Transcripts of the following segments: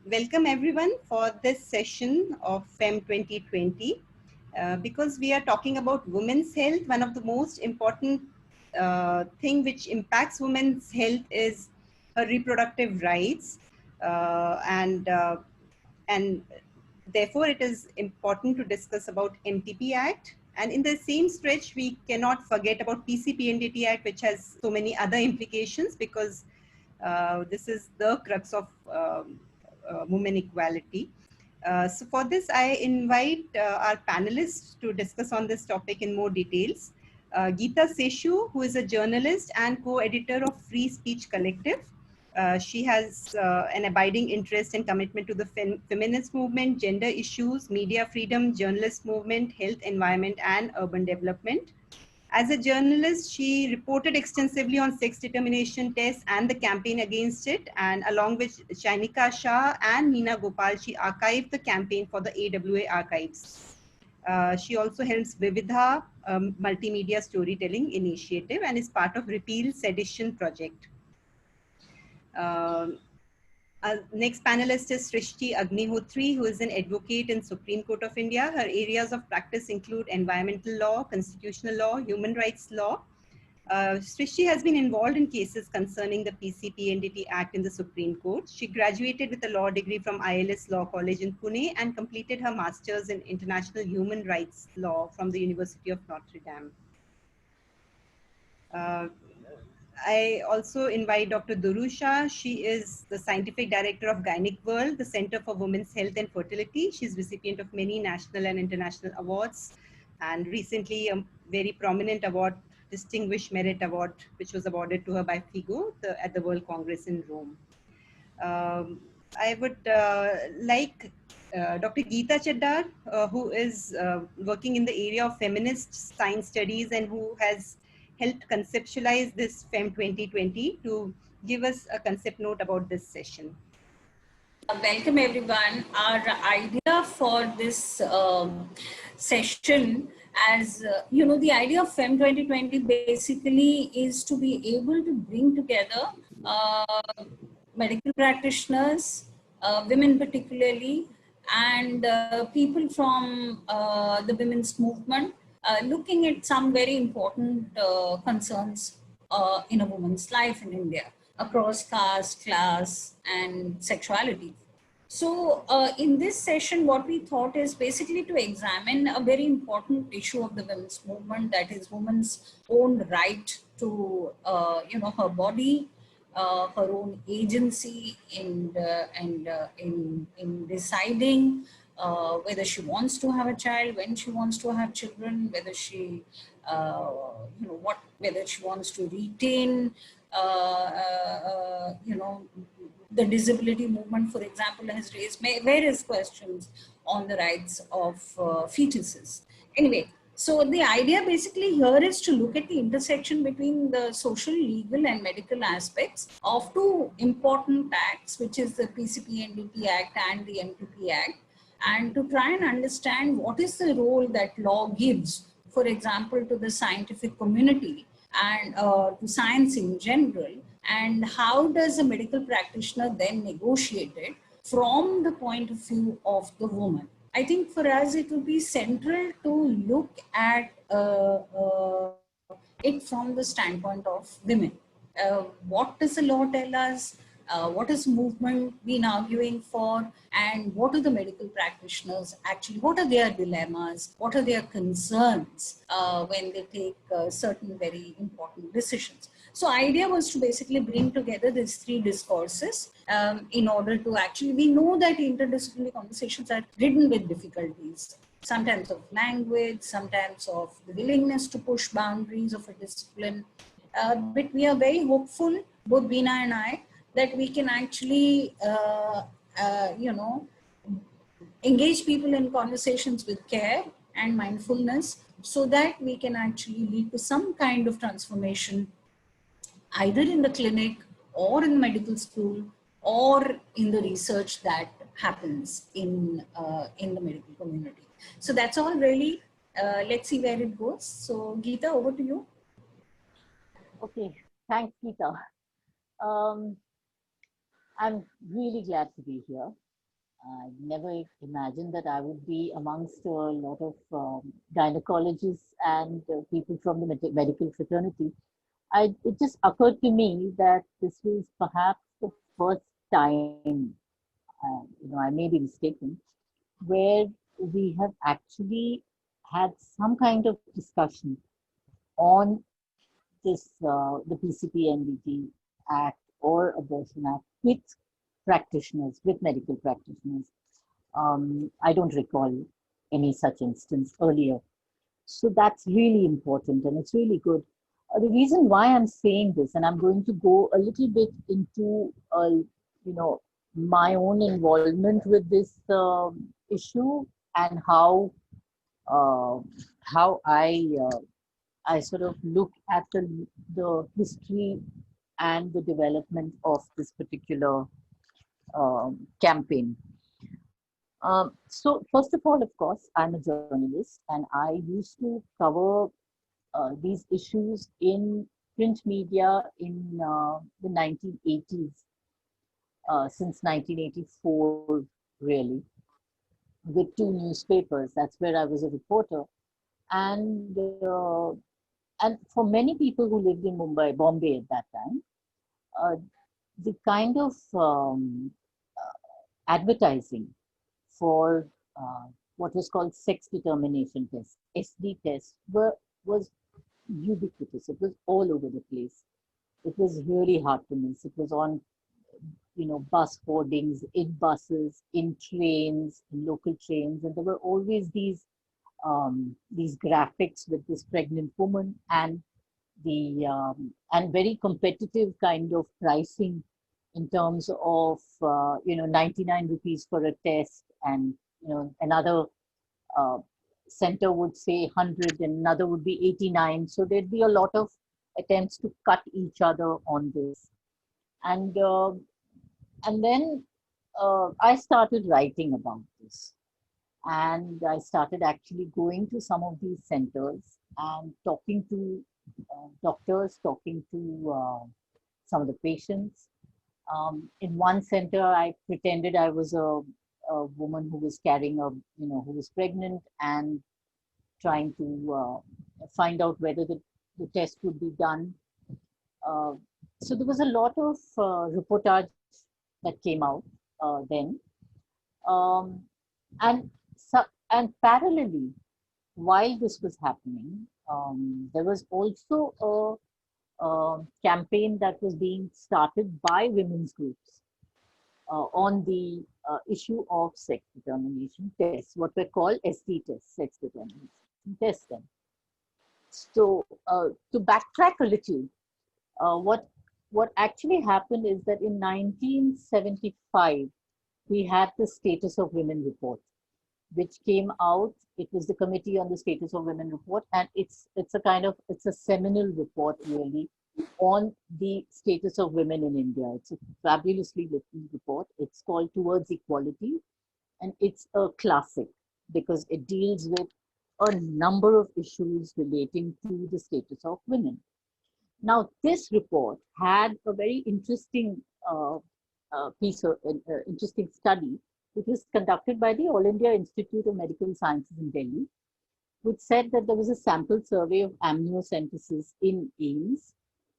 welcome everyone for this session of FEM 2020. Because we are talking about women's health, one of the most important thing which impacts women's health is her reproductive rights, and therefore it is important to discuss about MTP Act. And in the same stretch, we cannot forget about PCPNDT Act, which has so many other implications, because this is the crux of women equality. So for this, I invite our panelists to discuss on this topic in more details. Geeta Seshu, who is a journalist and co-editor of Free Speech Collective. She has an abiding interest and commitment to the feminist movement, gender issues, media freedom, journalist movement, health, environment, and urban development. As a journalist, she reported extensively on sex determination tests and the campaign against it. And along with Shainika Shah and Meena Gopal, she archived the campaign for the AWA archives. She also helps Vividha multimedia storytelling initiative and is part of Repeal Sedition project. Next panelist is Srishti Agnihotri, who is an advocate in Supreme Court of India. Her areas of practice include environmental law, constitutional law, human rights law. Srishti has been involved in cases concerning the PCPNDT Act in the Supreme Court. She graduated with a law degree from ILS Law College in Pune and completed her master's in international human rights law from the University of Notre Dame. I also invite Dr. Duru Shah. She is the scientific director of Gynec World, the Center for Women's Health and Fertility. She's recipient of many national and international awards, and recently a very prominent award, Distinguished Merit Award, which was awarded to her by FIGO at the World Congress in Rome. I would like Dr. Geeta Cheddar, who is working in the area of feminist science studies and who has helped conceptualize this FEM 2020, to give us a concept note about this session. Welcome everyone. Our idea for this session, as you know, the idea of FEM 2020 basically is to be able to bring together medical practitioners, women particularly, and people from the women's movement, looking at some very important concerns in a woman's life in India across caste, class, and sexuality. So in this session, what we thought is basically to examine a very important issue of the women's movement, that is women's own right to her body, her own agency in deciding whether she wants to have a child, when she wants to have children, whether she, whether she wants to retain, the disability movement, for example, has raised various questions on the rights of fetuses. Anyway, so the idea basically here is to look at the intersection between the social, legal, and medical aspects of two important acts, which is the PCPNDT Act and the MTP Act, and to try and understand what is the role that law gives, for example, to the scientific community and to science in general, and how does a medical practitioner then negotiate it from the point of view of the woman. I think for us it will be central to look at it from the standpoint of women. What does the law tell us? What has movement been arguing for, and what are the medical practitioners actually, what are their dilemmas, what are their concerns when they take certain very important decisions. So idea was to basically bring together these three discourses in order to actually, we know that interdisciplinary conversations are ridden with difficulties, sometimes of language, sometimes of the willingness to push boundaries of a discipline, but we are very hopeful, both Veena and I, that we can actually, engage people in conversations with care and mindfulness, so that we can actually lead to some kind of transformation, either in the clinic or in the medical school or in the research that happens in the medical community. So that's all really. Let's see where it goes. So Geeta, over to you. Okay, thanks, Geeta. I'm really glad to be here. I never imagined that I would be amongst a lot of gynecologists and people from the medical fraternity. It just occurred to me that this was perhaps the first time, I may be mistaken, where we have actually had some kind of discussion on the PCPNDT Act or Abortion Act with practitioners, with medical practitioners. I don't recall any such instance earlier. So that's really important and it's really good. The reason why I'm saying this, and I'm going to go a little bit into, my own involvement with this issue and uh, how I sort of look at the history and the development of this particular campaign. So first of all, of course, I'm a journalist and I used to cover these issues in print media in the 1980s, since 1984, really, with two newspapers. That's where I was a reporter. And and for many people who lived in Bombay at that time, uh, the kind of advertising for what was called sex determination tests, SD tests, was ubiquitous. It was all over the place. It was really hard to miss. It was on, bus hoardings, in buses, in trains, in local trains, and there were always these graphics with this pregnant woman and the and very competitive kind of pricing in terms of 99 rupees for a test, and another uh, center would say 100 and another would be 89. So there'd be a lot of attempts to cut each other on this. And then I started writing about this. And I started actually going to some of these centers and talking to doctors, talking to some of the patients. In one center, I pretended I was a woman who was carrying who was pregnant and trying to find out whether the test would be done. Uh, so there was a lot of reportage that came out then. Um, and, and parallelly, while this was happening, there was also a campaign that was being started by women's groups on the issue of sex determination tests, what were called SD tests, sex determination tests. Then, so to backtrack a little, what actually happened is that in 1975 we had the Status of Women report, which came out. It was the Committee on the Status of Women report, and it's a seminal report really on the status of women in India. It's a fabulously written report. It's called Towards Equality, and it's a classic because it deals with a number of issues relating to the status of women. Now, this report had a very interesting piece of interesting study, which was conducted by the All India Institute of Medical Sciences in Delhi, which said that there was a sample survey of amniocentesis in AIIMS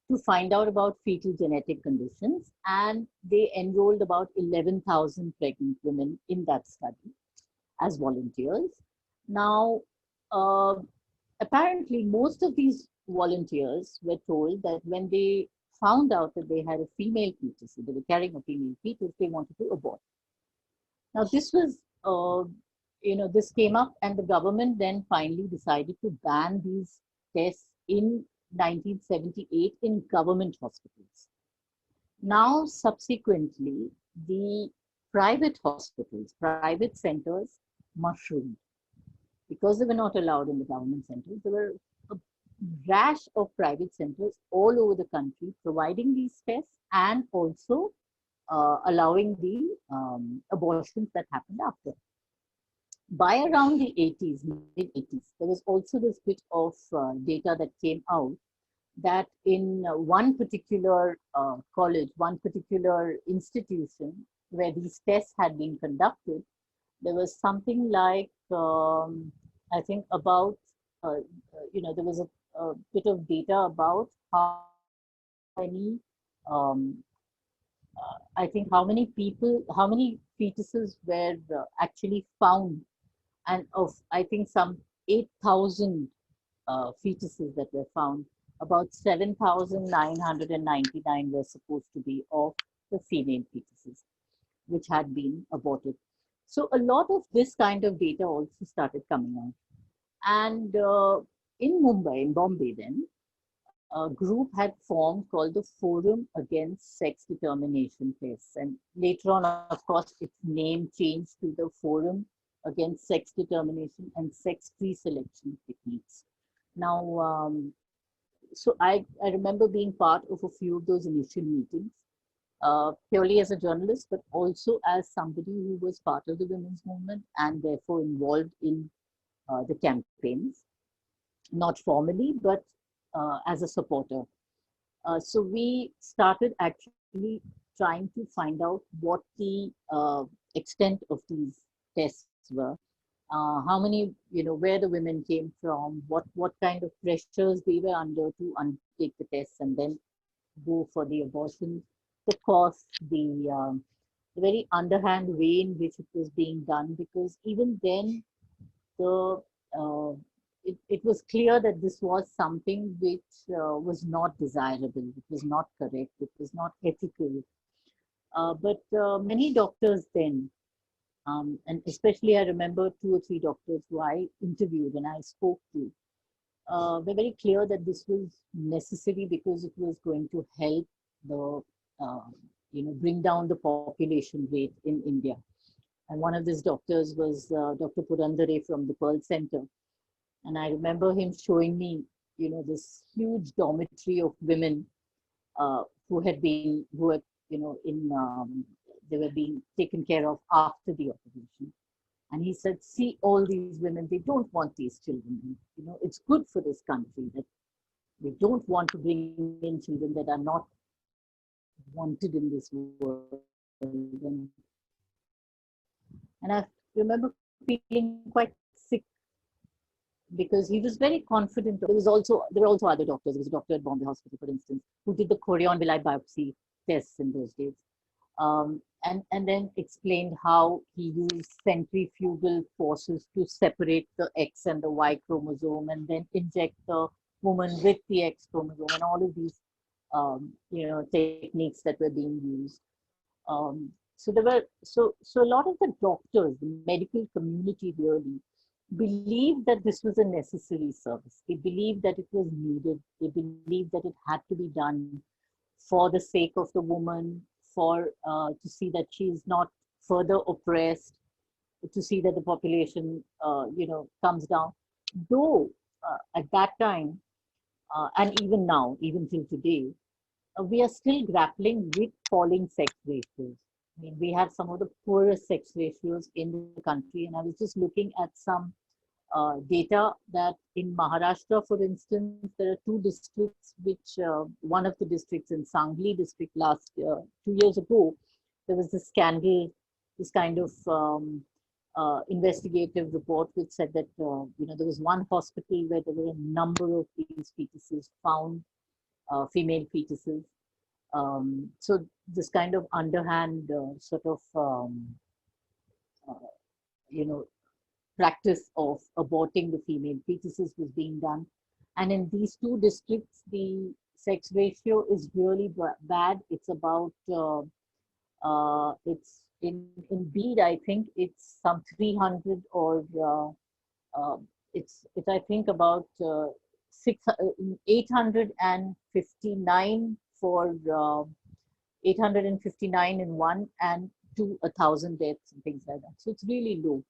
to find out about fetal genetic conditions, and they enrolled about 11,000 pregnant women in that study as volunteers. Now, uh, apparently, most of these volunteers were told that when they found out that they had a female fetus, so they were carrying a female fetus, they wanted to abort. Now, this was, this came up, and the government then finally decided to ban these tests in 1978 in government hospitals. Now, subsequently, the private hospitals, private centers mushroomed because they were not allowed in the government centers. There were a rash of private centers all over the country providing these tests and also allowing the abortions that happened after. By around the 80s, mid 80s, there was also this bit of data that came out that in one particular college, one particular institution, where these tests had been conducted, there was something like, I think about, there was a bit of data about how many, um, I think how many people, how many fetuses were actually found, and of, I think, some 8,000 fetuses that were found, about 7,999 were supposed to be of the female fetuses, which had been aborted. So a lot of this kind of data also started coming out. And in Mumbai, in Bombay then, a group had formed called the Forum Against Sex Determination Tests. And later on, of course, its name changed to the Forum Against Sex Determination and Sex Pre-Selection Techniques. Now, so I remember being part of a few of those initial meetings, purely as a journalist, but also as somebody who was part of the women's movement and therefore involved in the campaigns, not formally, but as a supporter. So we started actually trying to find out what the extent of these tests were, how many, where the women came from, what kind of pressures they were under to undertake the tests and then go for the abortion, the cost, the very underhand way in which it was being done, because even then the it was clear that this was something which was not desirable, it was not correct, it was not ethical. But many doctors then, and especially I remember 2 or 3 doctors who I interviewed and I spoke to, were very clear that this was necessary because it was going to help the, bring down the population rate in India. And one of these doctors was Dr. Purandare from the Pearl Center. And I remember him showing me, this huge dormitory of women who had, they were being taken care of after the operation. And he said, see all these women, they don't want these children. It's good for this country that we don't want to bring in children that are not wanted in this world. And I remember feeling quite sick because he was very confident. There were also other doctors. There was a doctor at Bombay Hospital, for instance, who did the chorion villi biopsy tests in those days. And then explained how he used centrifugal forces to separate the X and the Y chromosome and then inject the woman with the X chromosome and all of these, techniques that were being used. So there were, so a lot of the doctors, the medical community really believed that this was a necessary service. They believed that it was needed. They believed that it had to be done for the sake of the woman, for to see that she is not further oppressed, to see that the population, comes down. Though at that time, and even now, even till today, we are still grappling with falling sex ratios. I mean, we have some of the poorest sex ratios in the country, and I was just looking at some data that in Maharashtra, for instance, there are 2 districts which, one of the districts in Sangli district last year, 2 years ago, there was this scandal, this kind of investigative report which said that, there was one hospital where there were a number of these fetuses found, female fetuses. So this kind of underhand sort of, practice of aborting the female fetuses was being done. And in these 2 districts, the sex ratio is really bad. It's about, it's in Bede, I think it's some 300 or it's I think about 859 for 859 in one and to 1,000 deaths and things like that. So it's really low.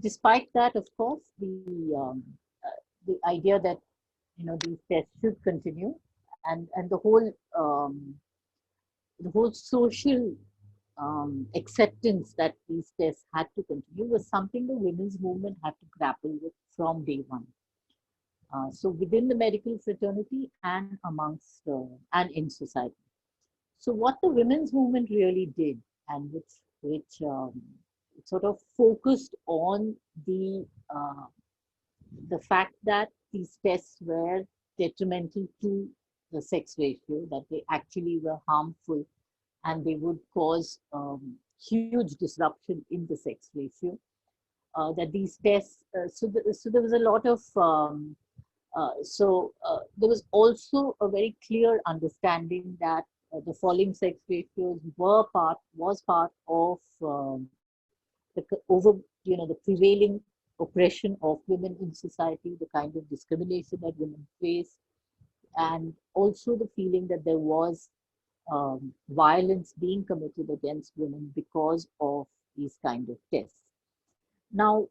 Despite that, of course, the idea that these tests should continue, and the whole social acceptance that these tests had to continue was something the women's movement had to grapple with from day one. So within the medical fraternity and amongst and in society. So what the women's movement really did and which sort of focused on uh, the fact that these tests were detrimental to the sex ratio, that they actually were harmful and they would cause huge disruption in the sex ratio. That these tests, so there was a lot of, there was also a very clear understanding that the falling sex ratios was part of the prevailing oppression of women in society, the kind of discrimination that women face, and also the feeling that there was violence being committed against women because of these kind of tests. Now,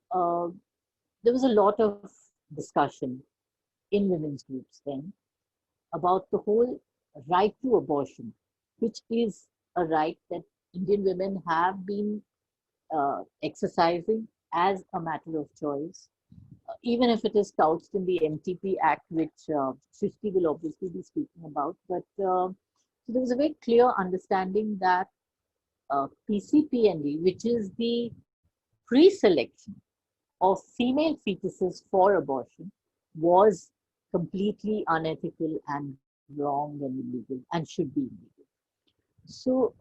there was a lot of discussion in women's groups then about the whole right to abortion, which is a right that Indian women have been exercising as a matter of choice, even if it is couched in the MTP Act, which Srishti will obviously be speaking about. But so there was a very clear understanding that PCPND, which is the pre-selection of female fetuses for abortion, was completely unethical and wrong and illegal and should be illegal. So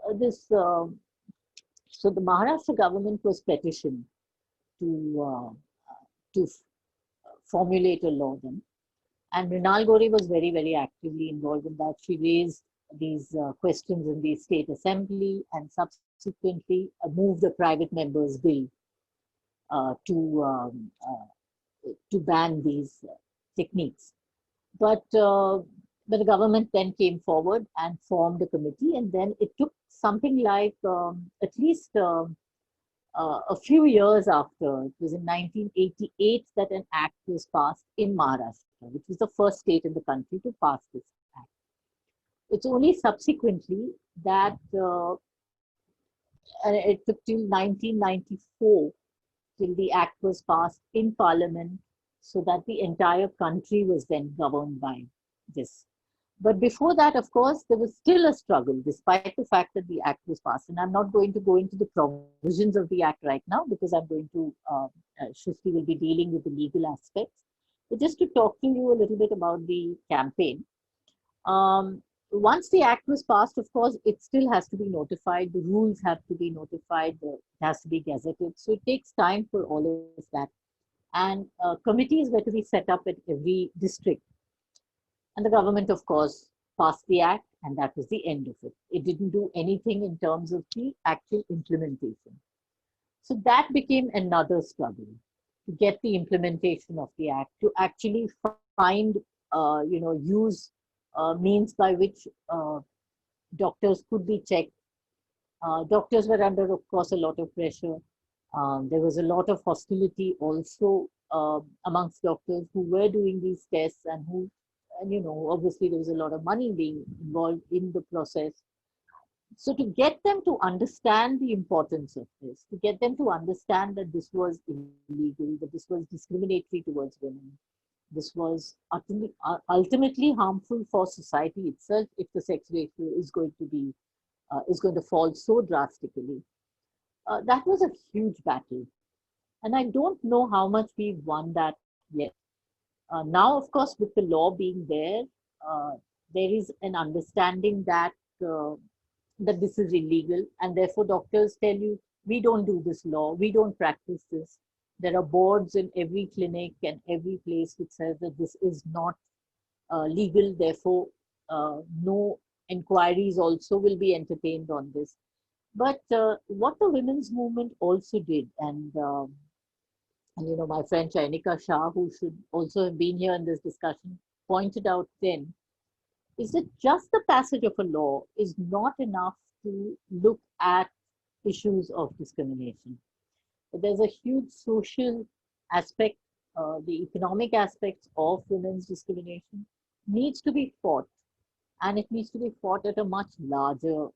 so the Maharashtra government was petitioned to formulate a law then. And Mrinal Gauri was very, very actively involved in that. She raised these questions in the state assembly and subsequently moved the private members bill uh, to, um, to ban these techniques. But, uh, but the government then came forward and formed a committee, and then it took something like at least a few years after, it was in 1988 that an act was passed in Maharashtra, which was the first state in the country to pass this act. It's only subsequently that it took till 1994 till the act was passed in parliament, so that the entire country was then governed by this. But before that, of course, there was still a struggle, despite the fact that the act was passed. And I'm not going to go into the provisions of the act right now, because I'm going to, Srishti will be dealing with the legal aspects. But just to talk to you a little bit about the campaign. Once the act was passed, of course, it still has to be notified. The rules have to be notified. It has to be gazetted. So it takes time for all of that. And committees were to be set up at every district. And the government, of course, passed the act, and that was the end of it. It didn't do anything in terms of the actual implementation. So that became another struggle, to get the implementation of the act, to actually find, use means by which doctors could be checked. Doctors were under, of course, a lot of pressure. There was a lot of hostility also amongst doctors who were doing these tests, and who, and obviously there was a lot of money being involved in the process. So to get them to understand the importance of this, to get them to understand that this was illegal, that this was discriminatory towards women, this was ultimately harmful for society itself if the sex ratio is going to fall so drastically. That was a huge battle, and I don't know how much we've won that yet. Now, of course, with the law being there, there is an understanding that that this is illegal, and therefore doctors tell you, we don't do this law, we don't practice this. There are boards in every clinic and every place which says that this is not legal, therefore no inquiries also will be entertained on this. But what the women's movement also did, and my friend Chainika Shah, who should also have been here in this discussion, pointed out then, is that just the passage of a law is not enough to look at issues of discrimination. But there's a huge social aspect, the economic aspects of women's discrimination needs to be fought, and it needs to be fought at a much larger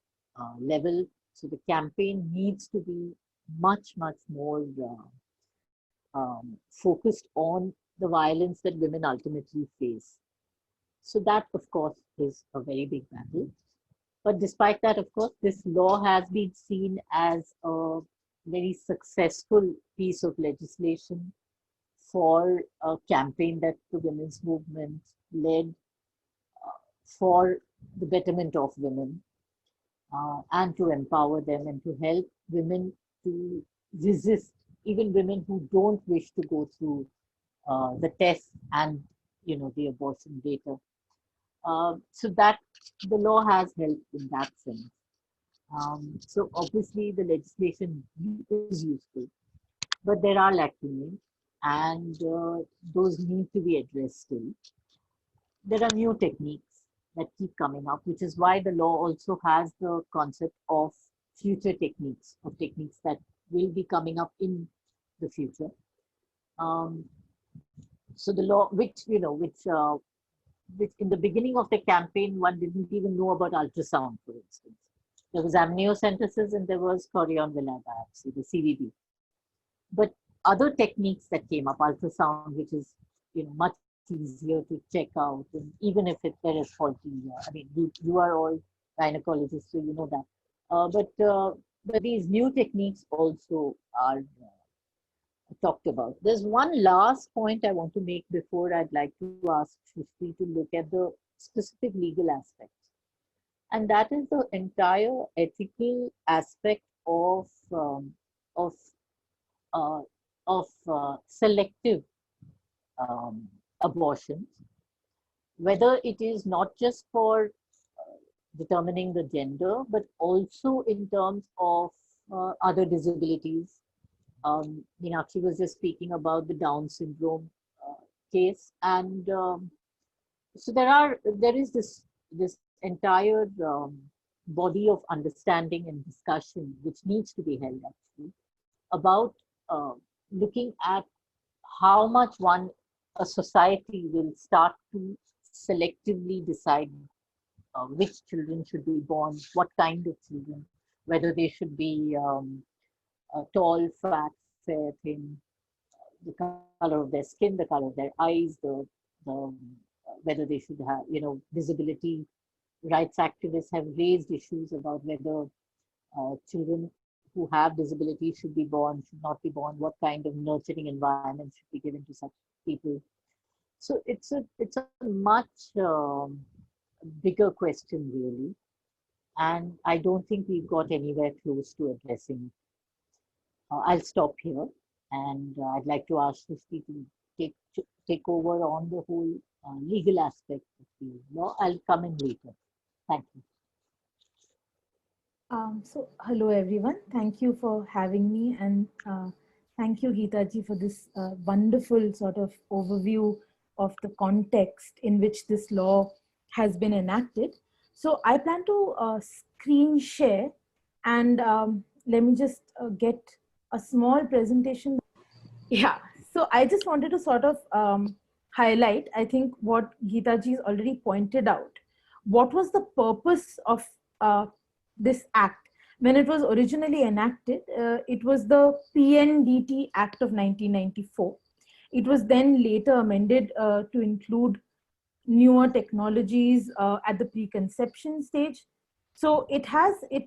level. So the campaign needs to be much, much more focused on the violence that women ultimately face. So that, of course, is a very big battle. But despite that, of course, this law has been seen as a very successful piece of legislation for a campaign that the women's movement led for the betterment of women, and to empower them and to help women to resist, even women who don't wish to go through the test and the abortion data. So that the law has helped in that sense. So obviously the legislation is useful, but there are lacunae, and those need to be addressed still. There are new techniques that keep coming up, which is why the law also has the concept of future techniques, of techniques that will be coming up in the future. So the law, which in the beginning of the campaign, one didn't even know about ultrasound, for instance. There was amniocentesis and there was chorion villi biopsy, the CVB. But other techniques that came up, ultrasound, which is much easier to check out, and even if there is faulty, I mean, you are all gynecologists, so you know that. But these new techniques also are talked about. There's one last point I want to make before I'd like to ask Srishti to look at the specific legal aspects. And that is the entire ethical aspect of selective abortions, whether it is not just for determining the gender, but also in terms of other disabilities. Meenakshi was just speaking about the Down syndrome case, and so there is this entire body of understanding and discussion which needs to be held actually about looking at how much a society will start to selectively decide which children should be born, what kind of children, whether they should be tall, fat, fair, thin, the color of their skin, the color of their eyes, whether they should have, disability rights activists have raised issues about whether children who have disabilities should be born, should not be born, what kind of nurturing environment should be given to such people. So it's a much bigger question really, and I don't think we've got anywhere close to addressing it. I'll stop here, and I'd like to ask Srishti to take over on the whole legal aspect of the law. I'll come in later. Thank you. So hello everyone. Thank you for having me, and thank you Geeta ji for this wonderful sort of overview of the context in which this law has been enacted. So I plan to screen share, and let me just get a small presentation. Yeah, so I just wanted to sort of highlight, I think, what Geeta ji has already pointed out. What was the purpose of this act? When it was originally enacted, it was the PNDT Act of 1994. It was then later amended to include newer technologies at the preconception stage. So it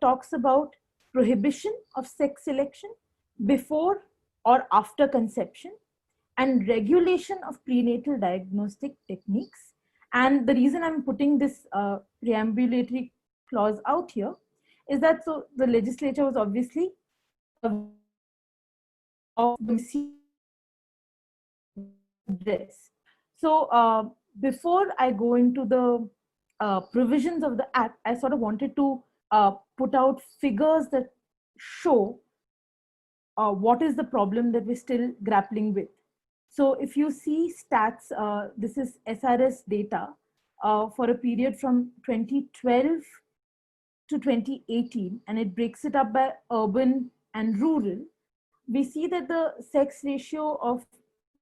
talks about prohibition of sex selection before or after conception, and regulation of prenatal diagnostic techniques. And the reason I'm putting this preambulatory clause out here is that so the legislature was obviously of the address. So before I go into the provisions of the act, I sort of wanted to put out figures that show what is the problem that we're still grappling with. So if you see stats, this is SRS data for a period from 2012 to 2018, and it breaks it up by urban and rural. We see that the sex ratio of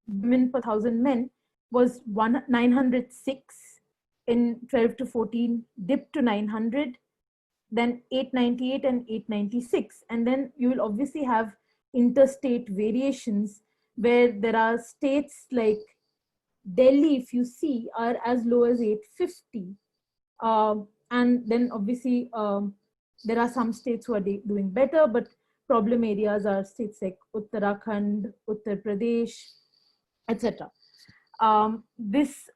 women per 1,000 men was 906 in 12 to 14, dipped to 900, then 898 and 896. And then you will obviously have interstate variations where there are states like Delhi, if you see, are as low as 850. And then obviously there are some states who are doing better, but problem areas are states like Uttarakhand, Uttar Pradesh, etc. This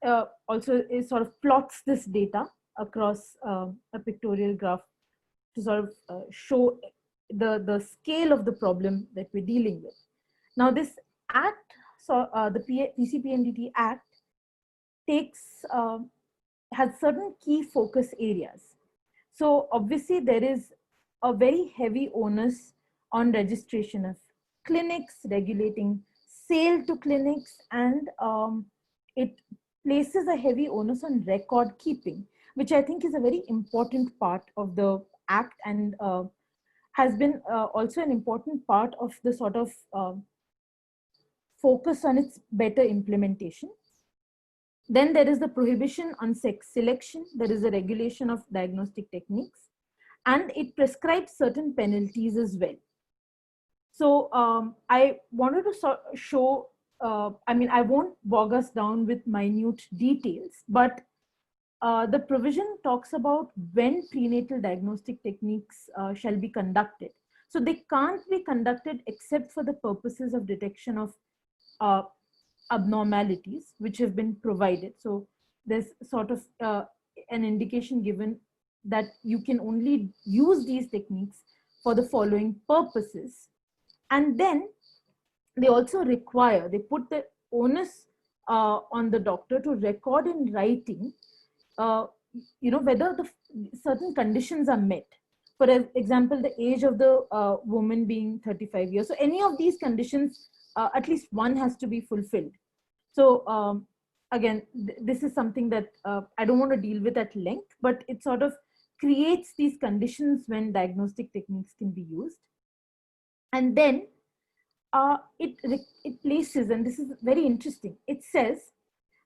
also is sort of plots this data across a pictorial graph to sort of show the scale of the problem that we're dealing with. Now this act, so the PCPNDT Act takes, has certain key focus areas. So obviously there is a very heavy onus on registration of clinics, regulating sale to clinics, and it places a heavy onus on record keeping, which I think is a very important part of the act, and has been also an important part of the sort of focus on its better implementation. Then there is the prohibition on sex selection. There is a regulation of diagnostic techniques, and it prescribes certain penalties as well. So I wanted to show, I mean, I won't bog us down with minute details, but the provision talks about when prenatal diagnostic techniques shall be conducted. So they can't be conducted except for the purposes of detection of abnormalities which have been provided. So there's sort of an indication given that you can only use these techniques for the following purposes. And then they also require, they put the onus on the doctor to record in writing, whether the certain conditions are met. For example, the age of the woman being 35 years. So any of these conditions, at least one has to be fulfilled. So again, this is something that I don't want to deal with at length, but it sort of creates these conditions when diagnostic techniques can be used. And then it places, and this is very interesting, it says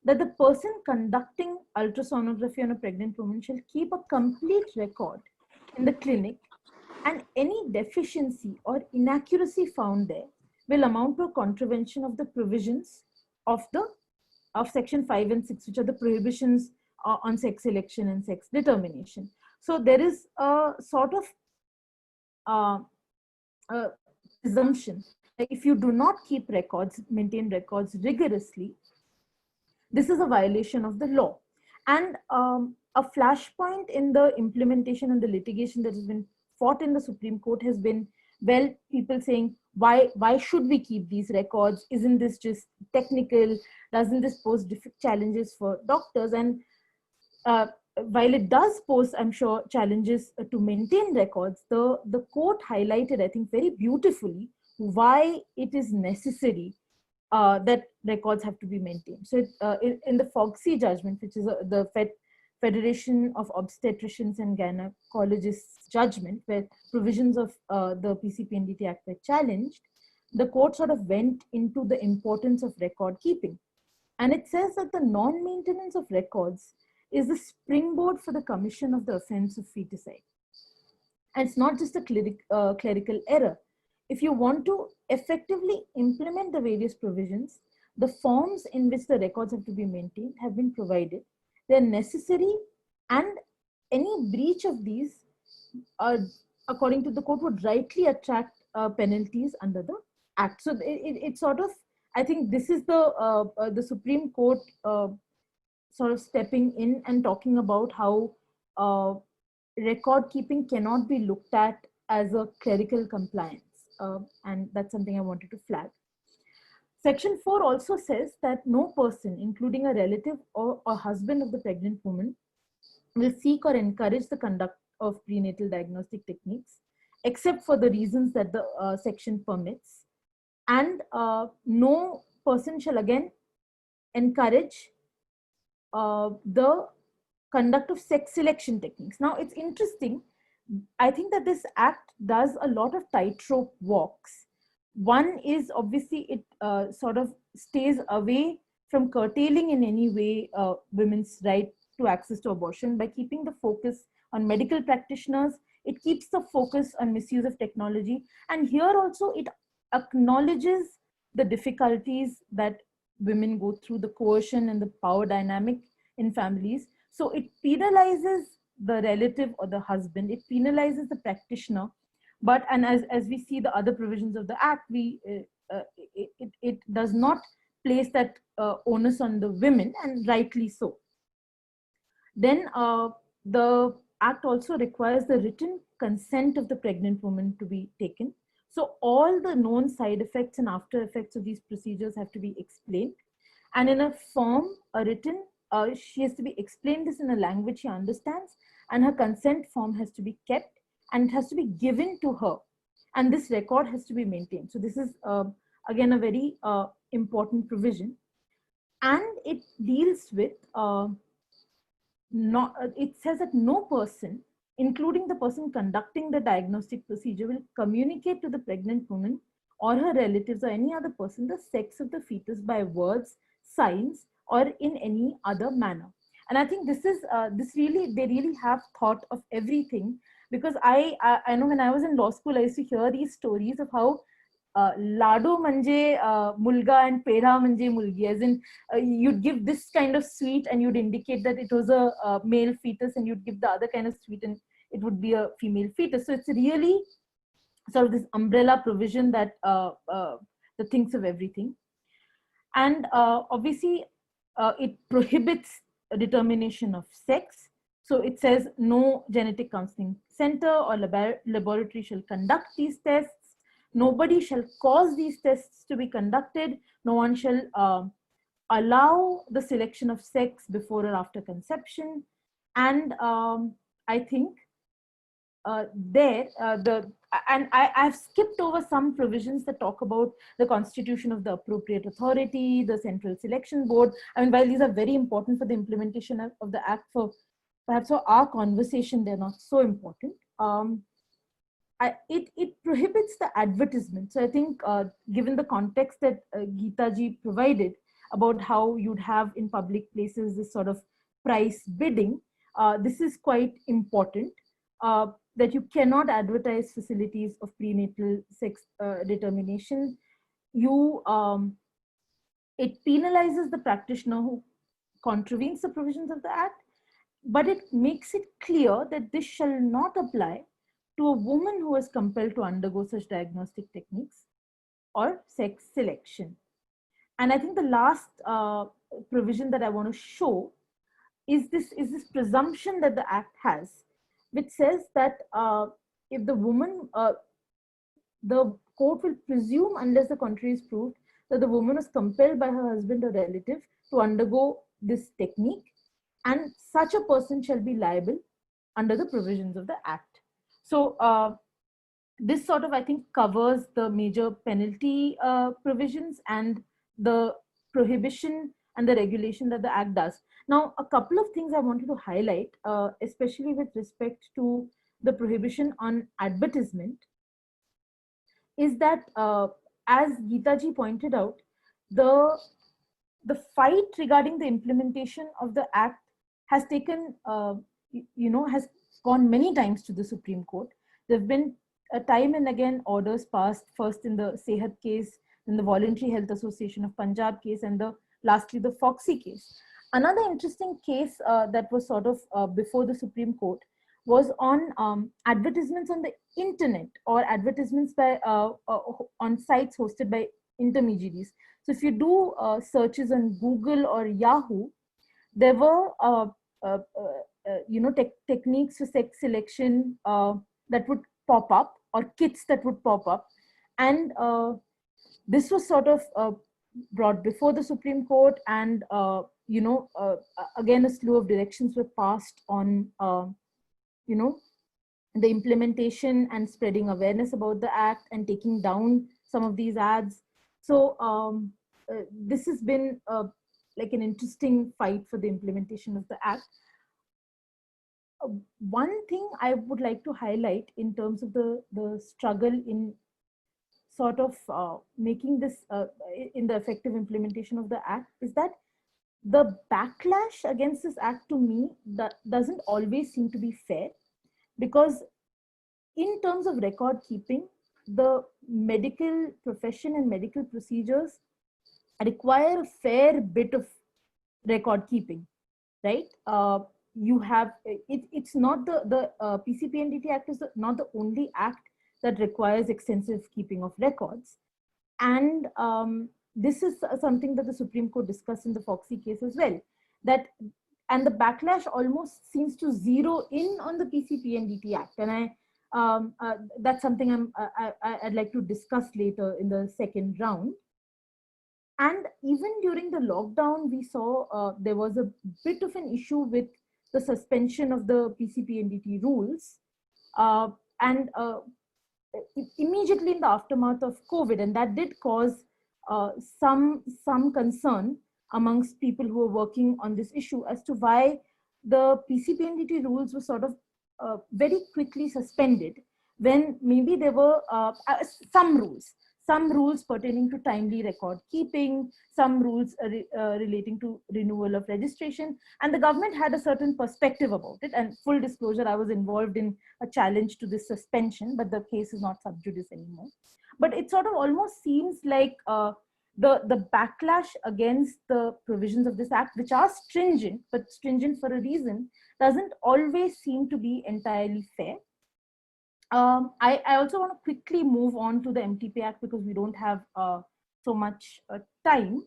that the person conducting ultrasonography on a pregnant woman shall keep a complete record in the clinic, and any deficiency or inaccuracy found there will amount to a contravention of the provisions of section 5 and 6, which are the prohibitions on sex selection and sex determination. So there is a sort of presumption that if you do not keep records, maintain records rigorously, this is a violation of the law. And a flashpoint in the implementation and the litigation that has been fought in the Supreme Court has been, well, people saying, why should we keep these records? Isn't this just technical? Doesn't this pose challenges for doctors? And while it does pose, I'm sure, challenges to maintain records, the court highlighted, I think, very beautifully why it is necessary that records have to be maintained. So in the Foxy judgment, which is the Federation of Obstetricians and Gynecologists judgment, where provisions of the PCPNDT Act were challenged, the court sort of went into the importance of record keeping. And it says that the non-maintenance of records is the springboard for the commission of the offense of feticide. And it's not just a clerical error. If you want to effectively implement the various provisions, the forms in which the records have to be maintained have been provided. They're necessary, and any breach of these, according to the court, would rightly attract penalties under the Act. So it sort of, I think this is the Supreme Court sort of stepping in and talking about how record keeping cannot be looked at as a clerical compliance. And that's something I wanted to flag. Section 4 also says that no person, including a relative or a husband of the pregnant woman, will seek or encourage the conduct of prenatal diagnostic techniques, except for the reasons that the section permits. And no person shall again encourage the conduct of sex selection techniques. Now, it's interesting. I think that this act does a lot of tightrope walks. One is obviously it sort of stays away from curtailing in any way women's right to access to abortion by keeping the focus on medical practitioners. It keeps the focus on misuse of technology. And here also it acknowledges the difficulties that women go through, the coercion and the power dynamic in families. So it penalizes the relative or the husband. It penalizes the practitioner. But, and as we see the other provisions of the Act, it does not place that onus on the women, and rightly so. Then the Act also requires the written consent of the pregnant woman to be taken. So all the known side effects and after effects of these procedures have to be explained. And in a form, a written, she has to be explained this in a language she understands, and her consent form has to be kept, and it has to be given to her. And this record has to be maintained. So this is, again, a very important provision. And it deals with, it says that no person, including the person conducting the diagnostic procedure, will communicate to the pregnant woman or her relatives or any other person the sex of the fetus by words, signs, or in any other manner. And I think this is, they really have thought of everything, because I know when I was in law school, I used to hear these stories of how Lado manje mulga and pera manje mulgi, as in you'd give this kind of sweet and you'd indicate that it was a male fetus, and you'd give the other kind of sweet and it would be a female fetus. So it's really sort of this umbrella provision that thinks of everything. And obviously it prohibits a determination of sex. So it says no genetic counseling center or laboratory shall conduct these tests. Nobody shall cause these tests to be conducted. No one shall allow the selection of sex before or after conception. And I think I've skipped over some provisions that talk about the constitution of the appropriate authority, the Central Selection Board. I mean, while these are very important for the implementation of the Act, perhaps for our conversation, they're not so important. It prohibits the advertisement. So I think given the context that Geeta ji provided about how you'd have in public places this sort of price bidding, this is quite important, that you cannot advertise facilities of prenatal sex determination. It penalizes the practitioner who contravenes the provisions of the Act, but it makes it clear that this shall not apply to a woman who is compelled to undergo such diagnostic techniques or sex selection. And I think the last provision that I want to show is this presumption that the Act has, which says that if the woman, the court will presume, unless the contrary is proved, that the woman was compelled by her husband or relative to undergo this technique, and such a person shall be liable under the provisions of the Act. So this sort of, I think, covers the major penalty provisions and the prohibition and the regulation that the Act does. Now, a couple of things I wanted to highlight, especially with respect to the prohibition on advertisement, is that as Geeta ji pointed out, the fight regarding the implementation of the Act has taken, has gone many times to the Supreme Court. There have been time and again orders passed, first in the Sehat case, then the Voluntary Health Association of Punjab case, and lastly the Foxy case. Another interesting case that was sort of before the Supreme Court was on advertisements on the internet, or advertisements by on sites hosted by intermediaries. So if you do searches on Google or Yahoo, there were techniques for sex selection that would pop up, or kits that would pop up, and this was sort of brought before the Supreme Court, and again a slew of directions were passed on the implementation and spreading awareness about the Act and taking down some of these ads. So this has been like an interesting fight for the implementation of the Act. One thing I would like to highlight in terms of the struggle in sort of making this in the effective implementation of the Act is that the backlash against this Act, to me, that doesn't always seem to be fair, because in terms of record keeping, the medical profession and medical procedures require a fair bit of record keeping, right? you have, it's not the PCPNDT Act is not the only act that requires extensive keeping of records. And this is something that the Supreme Court discussed in the Foxy case as well. And the backlash almost seems to zero in on the PCPNDT Act. And that's something I'd like to discuss later in the second round. And even during the lockdown, we saw there was a bit of an issue with the suspension of the PCPNDT rules. And immediately in the aftermath of COVID, and that did cause some concern amongst people who were working on this issue as to why the PCPNDT rules were sort of very quickly suspended, when maybe there were some rules pertaining to timely record keeping, some rules relating to renewal of registration, and the government had a certain perspective about it. And full disclosure, I was involved in a challenge to this suspension, but the case is not sub judice anymore. But it sort of almost seems like the backlash against the provisions of this act, which are stringent, but stringent for a reason, doesn't always seem to be entirely fair. I also want to quickly move on to the MTP Act because we don't have so much time.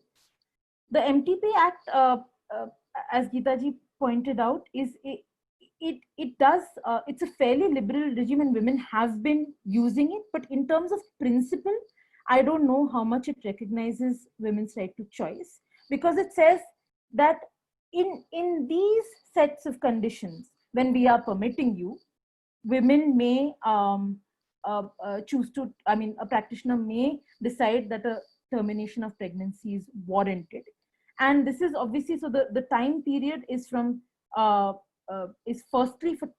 The MTP Act, as Geeta ji pointed out, it's a fairly liberal regime and women have been using it. But in terms of principle, I don't know how much it recognizes women's right to choice, because it says that in these sets of conditions, when we are permitting you, women may choose to, a practitioner may decide that a termination of pregnancy is warranted. And this is obviously, so the time period is from, is firstly for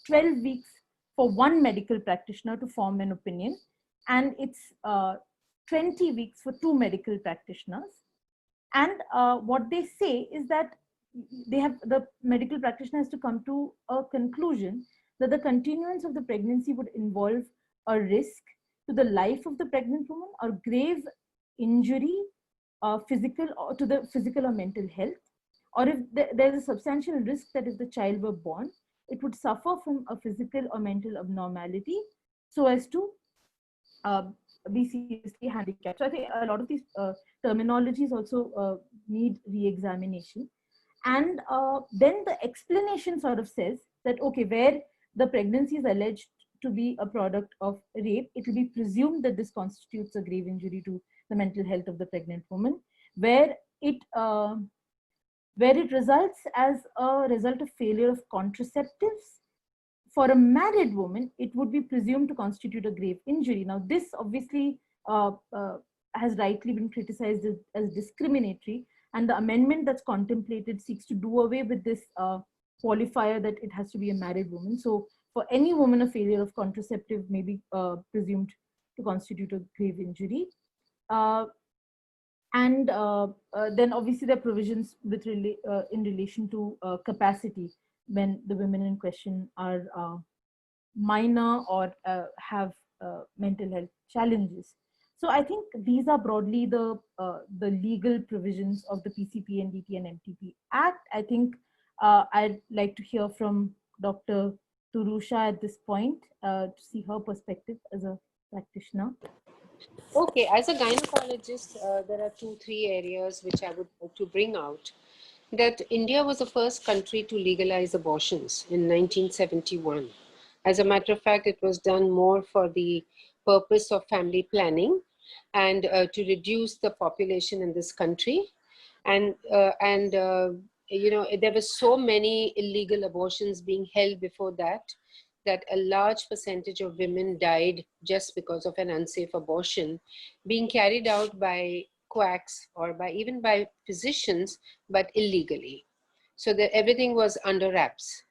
12 weeks for one medical practitioner to form an opinion, and it's 20 weeks for 2 medical practitioners. And what they say is that the medical practitioner has to come to a conclusion that the continuance of the pregnancy would involve a risk to the life of the pregnant woman or grave injury, physical or to the physical or mental health, or if there's a substantial risk that if the child were born, it would suffer from a physical or mental abnormality so as to be seriously handicapped. So I think a lot of these terminologies also need re-examination. And then the explanation sort of says that, okay, where the pregnancy is alleged to be a product of rape, it will be presumed that this constitutes a grave injury to the mental health of the pregnant woman. Where it results as a result of failure of contraceptives, for a married woman, it would be presumed to constitute a grave injury. Now, this obviously has rightly been criticized as discriminatory, and the amendment that's contemplated seeks to do away with this qualifier that it has to be a married woman. So for any woman, a failure of contraceptive may be presumed to constitute a grave injury. And then obviously there are provisions with in relation to capacity when the women in question are minor or have mental health challenges. So I think these are broadly the legal provisions of the PCPNDT and MTP Act. I think I'd like to hear from Dr. Duru Shah at this point to see her perspective as a practitioner. Okay, as a gynecologist, there are 2-3 areas which I would like to bring out. That India was the first country to legalize abortions in 1971. As a matter of fact, it was done more for the purpose of family planning and to reduce the population in this country. And you know, there were so many illegal abortions being held before that a large percentage of women died just because of an unsafe abortion being carried out by quacks or even by physicians, but illegally. So that everything was under wraps.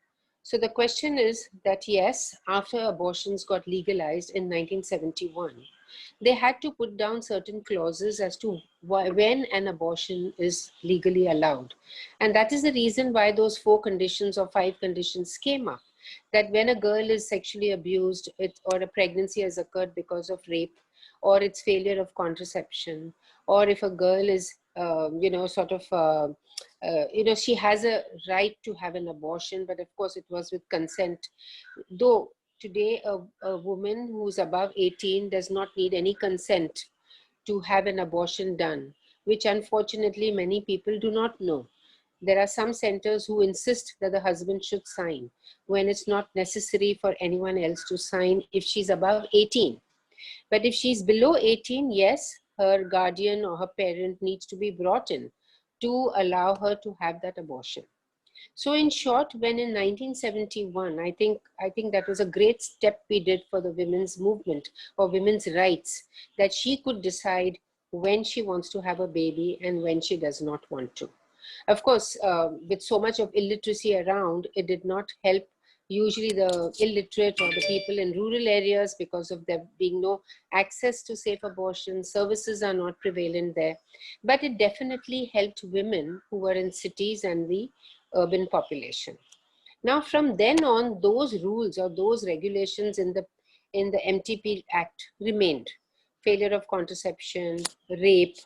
So the question is that yes, after abortions got legalized in 1971, they had to put down certain clauses as to when an abortion is legally allowed. And that is the reason why those 4 conditions or 5 conditions came up. That when a girl is sexually abused or a pregnancy has occurred because of rape or it's failure of contraception, or if a girl is, she has a right to have an abortion, but of course it was with consent. Though today a woman who's above 18 does not need any consent to have an abortion done, which unfortunately many people do not know. There are some centers who insist that the husband should sign when it's not necessary for anyone else to sign if she's above 18. But if she's below 18, yes, her guardian or her parent needs to be brought in to allow her to have that abortion. So in short, when in 1971, I think that was a great step we did for the women's movement or women's rights, that she could decide when she wants to have a baby and when she does not want to. Of course, with so much of illiteracy around, it did not help usually the illiterate or the people in rural areas, because of there being no access to safe abortion. Services are not prevalent there. But it definitely helped women who were in cities and the urban population. Now, from then on, those rules or those regulations in the MTP Act remained. Failure of contraception, rape,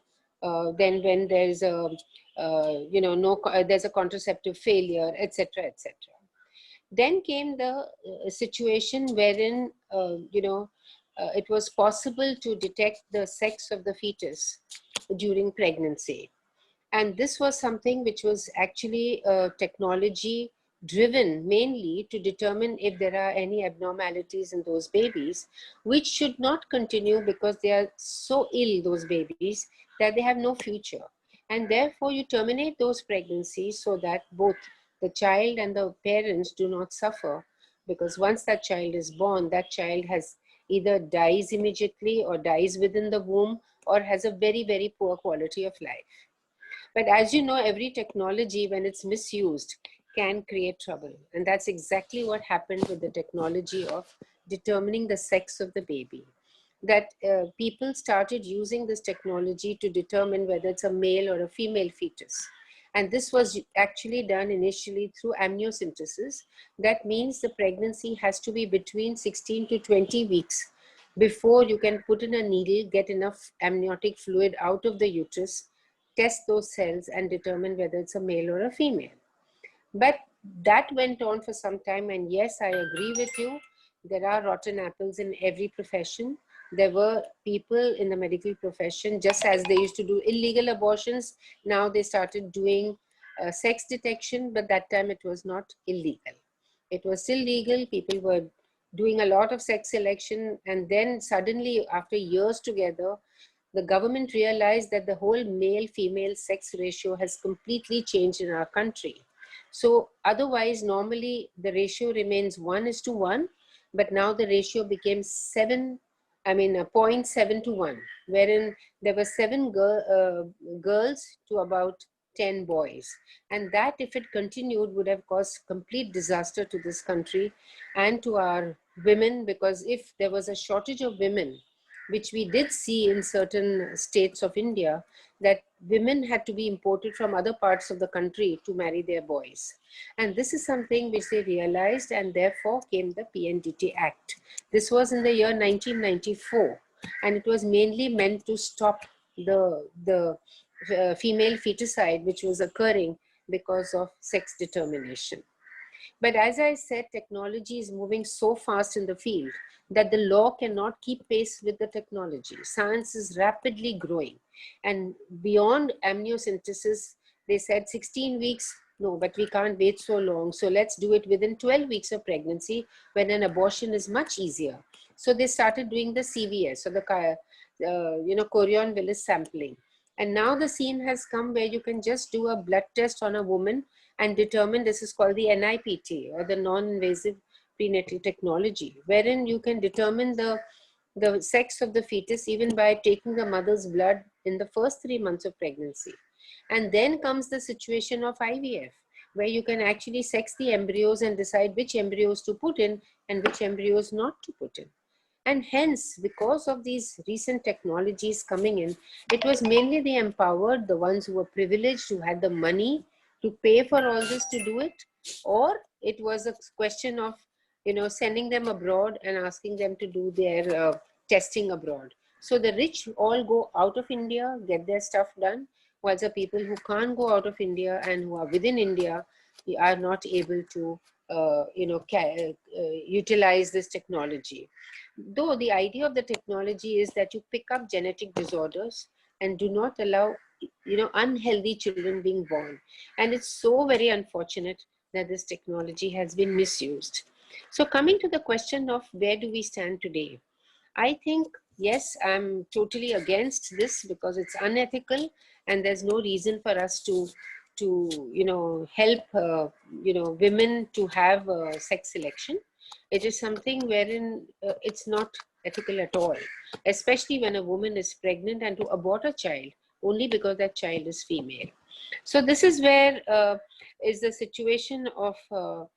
then when there's a there's a contraceptive failure, etc., etc. Then came the situation wherein it was possible to detect the sex of the fetus during pregnancy. And this was something which was actually technology driven mainly to determine if there are any abnormalities in those babies, which should not continue because they are so ill, those babies, that they have no future. And therefore you terminate those pregnancies so that both the child and the parents do not suffer, because once that child is born, that child has either dies immediately or dies within the womb or has a very, very poor quality of life. But as you know, every technology, when it's misused, can create trouble. And that's exactly what happened with the technology of determining the sex of the baby. That people started using this technology to determine whether it's a male or a female fetus. And this was actually done initially through amniocentesis. That means the pregnancy has to be between 16 to 20 weeks before you can put in a needle, get enough amniotic fluid out of the uterus, test those cells and determine whether it's a male or a female. But that went on for some time, and yes, I agree with you. There are rotten apples in every profession. There were people in the medical profession, just as they used to do illegal abortions, now they started doing sex detection, but that time it was not illegal. It was still legal. People were doing a lot of sex selection, and then suddenly, after years together, the government realized that the whole male-female sex ratio has completely changed in our country. So otherwise, normally the ratio remains 1:1, but now the ratio became 0.7 to 1, wherein there were 7 girls to about 10 boys. And that, if it continued, would have caused complete disaster to this country and to our women, because if there was a shortage of women, which we did see in certain states of India, that women had to be imported from other parts of the country to marry their boys. And this is something which they realized, and therefore came the PNDT Act. This was in the year 1994, and it was mainly meant to stop the female feticide which was occurring because of sex determination. But as I said, technology is moving so fast in the field that the law cannot keep pace with the technology. Science is rapidly growing. And beyond amniocentesis, they said 16 weeks, no, but we can't wait so long. So let's do it within 12 weeks of pregnancy, when an abortion is much easier. So they started doing the CVS, so the chorion villus sampling. And now the scene has come where you can just do a blood test on a woman and determine, this is called the NIPT, or the non-invasive prenatal technology, wherein you can determine the sex of the fetus even by taking the mother's blood in the first 3 months of pregnancy. And then comes the situation of IVF, where you can actually sex the embryos and decide which embryos to put in and which embryos not to put in. And hence, because of these recent technologies coming in, it was mainly the empowered, the ones who were privileged, who had the money to pay for all this to do it, or it was a question of, sending them abroad and asking them to do their testing abroad. So the rich all go out of India, get their stuff done, while the people who can't go out of India and who are within India are not able to utilize this technology. Though the idea of the technology is that you pick up genetic disorders and do not allow unhealthy children being born. And it's so very unfortunate that this technology has been misused. So coming to the question of where do we stand today? I think, yes, I'm totally against this because it's unethical and there's no reason for us to help women to have sex selection. It is something wherein it's not ethical at all, especially when a woman is pregnant and to abort a child only because that child is female. So this is where is the situation of the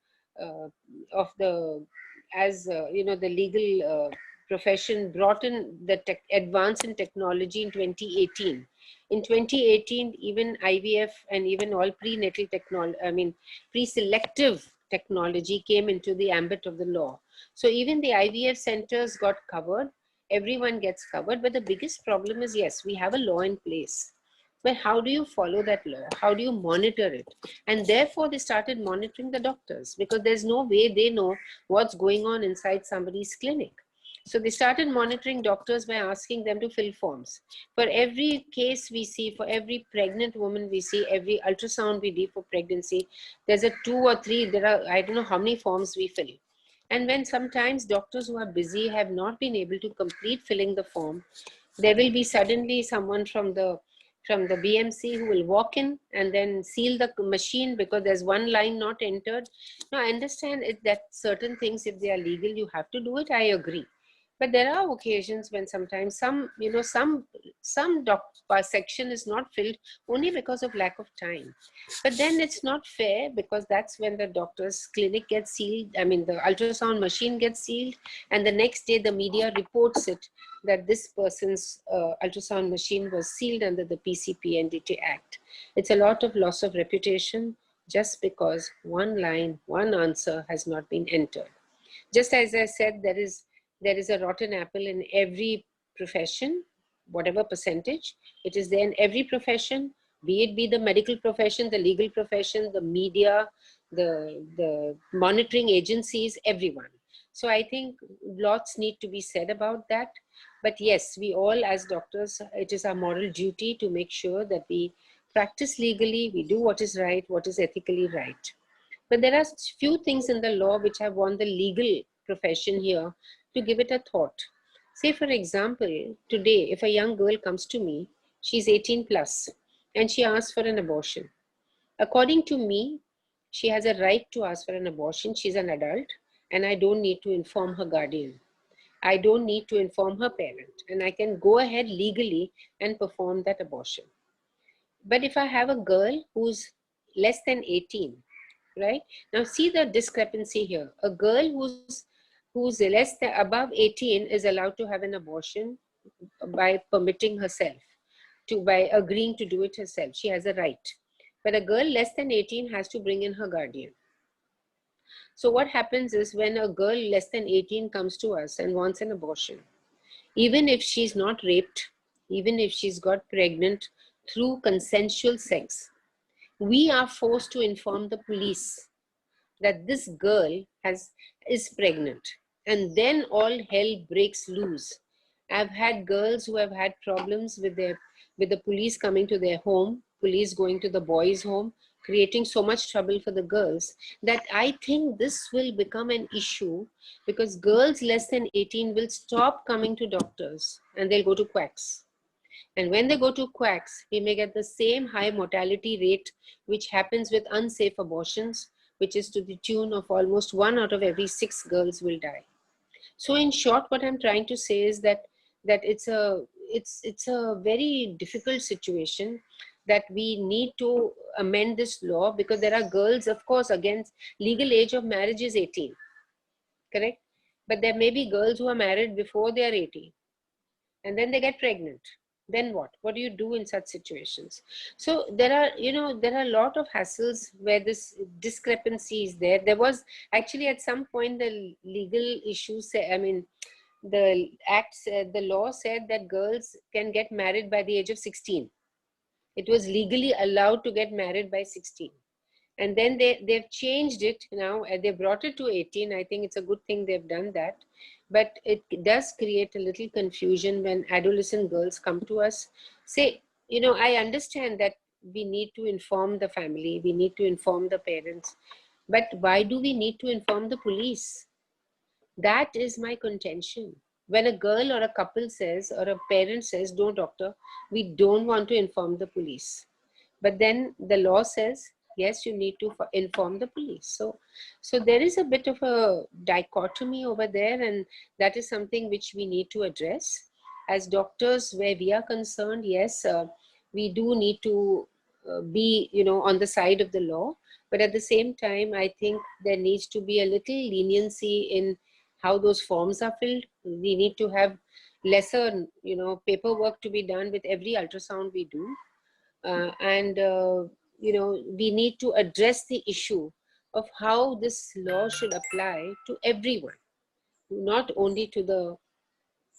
the legal profession brought in the advance in technology in 2018. In 2018, even IVF and even all prenatal technology, pre-selective technology came into the ambit of the law. So even the IVF centers got covered, everyone gets covered, but the biggest problem is, yes, we have a law in place. But how do you follow that law? How do you monitor it? And therefore, they started monitoring the doctors because there's no way they know what's going on inside somebody's clinic. So they started monitoring doctors by asking them to fill forms. For every case we see, for every pregnant woman we see, every ultrasound we do for pregnancy, there's a 2 or 3, there are, I don't know how many forms we fill. And when sometimes doctors who are busy have not been able to complete filling the form, there will be suddenly someone from the BMC who will walk in and then seal the machine because there's one line not entered. Now, I understand that certain things, if they are legal, you have to do it. I agree. But there are occasions when sometimes some section is not filled only because of lack of time. But then it's not fair because that's when the doctor's clinic gets sealed. The ultrasound machine gets sealed, and the next day the media reports it that this person's ultrasound machine was sealed under the PCPNDT Act. It's a lot of loss of reputation just because one line, one answer has not been entered. Just as I said, there is a rotten apple in every profession, whatever percentage. It is there in every profession, be it the medical profession, the legal profession, the media, the monitoring agencies, everyone. So I think lots need to be said about that. But yes, we all as doctors, it is our moral duty to make sure that we practice legally, we do what is right, what is ethically right. But there are few things in the law which I want the legal profession here to give it a thought. Say, for example, today, if a young girl comes to me, she's 18 plus, and she asks for an abortion. According to me, she has a right to ask for an abortion. She's an adult, and I don't need to inform her guardian. I don't need to inform her parent, and I can go ahead legally and perform that abortion. But if I have a girl who's less than 18, right? Now see the discrepancy here. A girl who's above 18 is allowed to have an abortion by permitting herself, by agreeing to do it herself. She has a right. But a girl less than 18 has to bring in her guardian. So what happens is when a girl less than 18 comes to us and wants an abortion, even if she's not raped, even if she's got pregnant through consensual sex, we are forced to inform the police that this girl is pregnant, and then all hell breaks loose. I've had girls who have had problems with the police coming to their home, police going to the boys' home, creating so much trouble for the girls that I think this will become an issue because girls less than 18 will stop coming to doctors and they'll go to quacks. And when they go to quacks, we may get the same high mortality rate which happens with unsafe abortions, which is to the tune of almost 1 out of every 6 girls will die. So in short, what I'm trying to say is that it's a very difficult situation that we need to amend this law because there are girls, of course, against legal age of marriage is 18, correct? But there may be girls who are married before they are 18 and then they get pregnant. Then what do you do in such situations? So there are a lot of hassles where this discrepancy is there. There was actually at some point the legal issues, the act said, the law said that girls can get married by the age of 16. It was legally allowed to get married by 16. And then they've changed it now. They brought it to 18. I think it's a good thing they've done that. But it does create a little confusion when adolescent girls come to us. Say, you know, I understand that we need to inform the family, we need to inform the parents. But why do we need to inform the police? That is my contention. When a girl or a couple says, or a parent says, no, doctor, we don't want to inform the police. But then the law says, yes, you need to inform the police. So there is a bit of a dichotomy over there, and that is something which we need to address. As doctors, where we are concerned, yes, we do need to be, you know, on the side of the law. But at the same time, I think there needs to be a little leniency in how those forms are filled. We need to have lesser, you know, paperwork to be done with every ultrasound we do. You know, we need to address the issue of how this law should apply to everyone, not only to the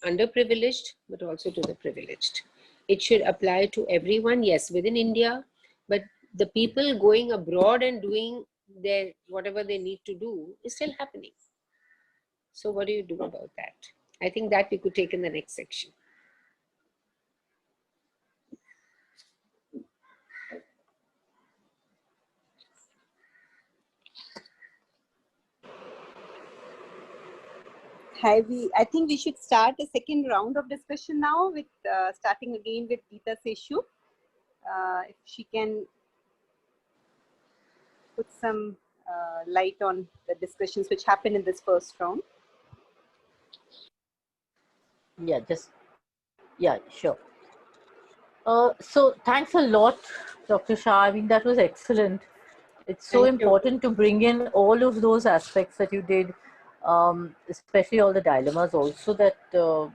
underprivileged, but also to the privileged. It should apply to everyone, yes, within India, but the people going abroad and doing their whatever they need to do is still happening. So what do you do about that? I think that we could take in the next section. I think we should start a second round of discussion now, with starting again with Geeta Seshu. If she can put some light on the discussions which happened in this first round. Yeah, sure. So thanks a lot, Dr. Shah. I mean, that was excellent. It's so important to bring in all of those aspects that you did, especially all the dilemmas also that the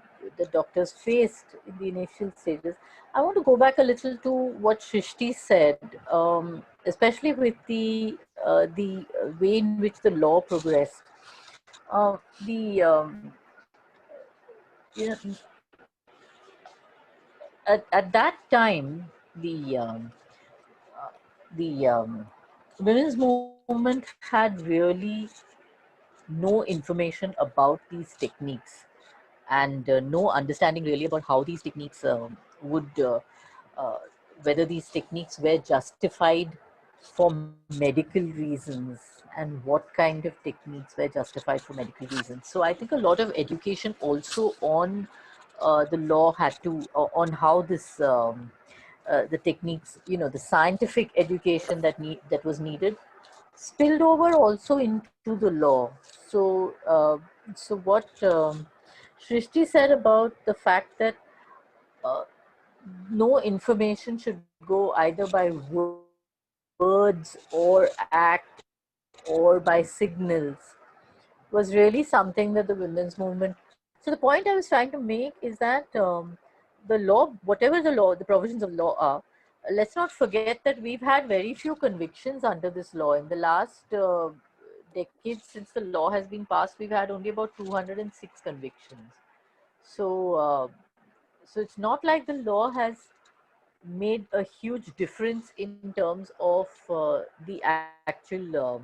doctors faced in the initial stages. I want to go back a little to what Srishti said, especially with the way in which the law progressed. You know, at that time, the women's movement had really no information about these techniques, and no understanding really about how these techniques would, uh, whether these techniques were justified for medical reasons, and what kind of techniques were justified for medical reasons. So I think a lot of education also on the law had to, on how this, the techniques, you know, the scientific education that was needed spilled over also into the law. So, so what Srishti said about the fact that uh, no information should go either by words or act or by signals was really something that the women's movement. So the point I was trying to make is that the law, whatever the law, the provisions of law are, let's not forget that we've had very few convictions under this law. In the last decade since the law has been passed, we've had only about 206 convictions. So, so it's not like the law has made a huge difference in terms of the actual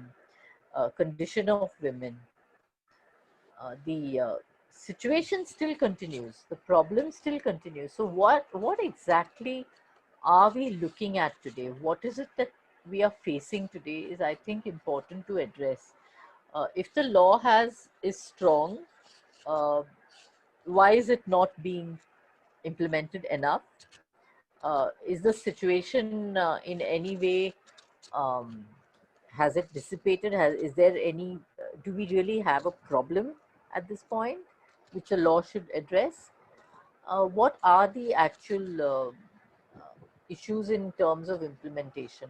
condition of women. The situation still continues. The problem still continues. So what exactly are we looking at today? What is it that we are facing today is, I think, important to address. If the law is strong, why is it not being implemented enough? Is the situation in any way, um, has it dissipated? Is there any, do we really have a problem at this point which the law should address? What are the actual issues in terms of implementation?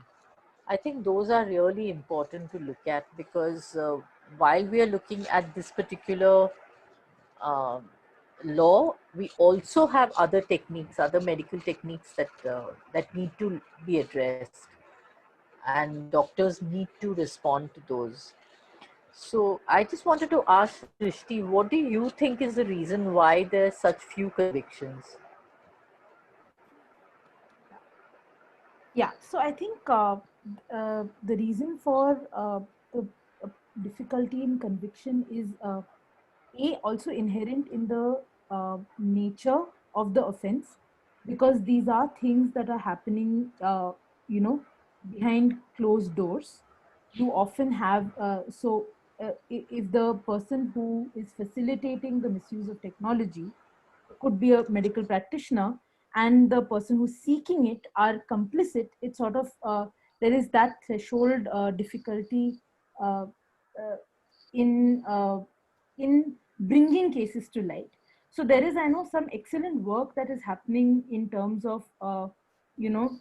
I think those are really important to look at, because while we are looking at this particular uh, law, we also have other techniques, other medical techniques that need to be addressed, and doctors need to respond to those. So I just wanted to ask Srishti, what do you think is the reason why there's such few convictions? Yeah, so I think the reason for the difficulty in conviction is also inherent in the nature of the offense, because these are things that are happening, you know, behind closed doors. You often have if the person who is facilitating the misuse of technology could be a medical practitioner, and the person who's seeking it are complicit, it's sort of there is that threshold difficulty uh, uh, in in bringing cases to light. So there is, I know, some excellent work that is happening in terms of you know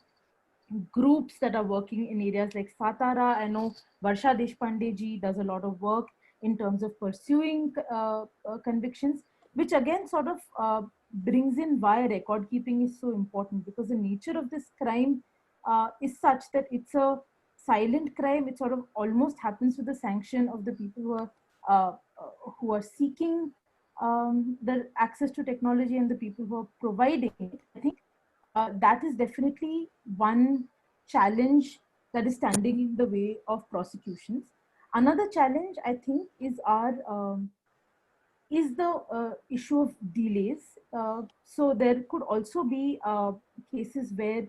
groups that are working in areas like Satara. I know Varsha Deshpande ji does a lot of work in terms of pursuing convictions, which again sort of brings in why record keeping is so important, because the nature of this crime is such that it's a silent crime. It sort of almost happens with the sanction of the people who are seeking the access to technology and the people who are providing it. I think that is definitely one challenge that is standing in the way of prosecutions. Another challenge, I think, is the issue of delays. So there could also be cases where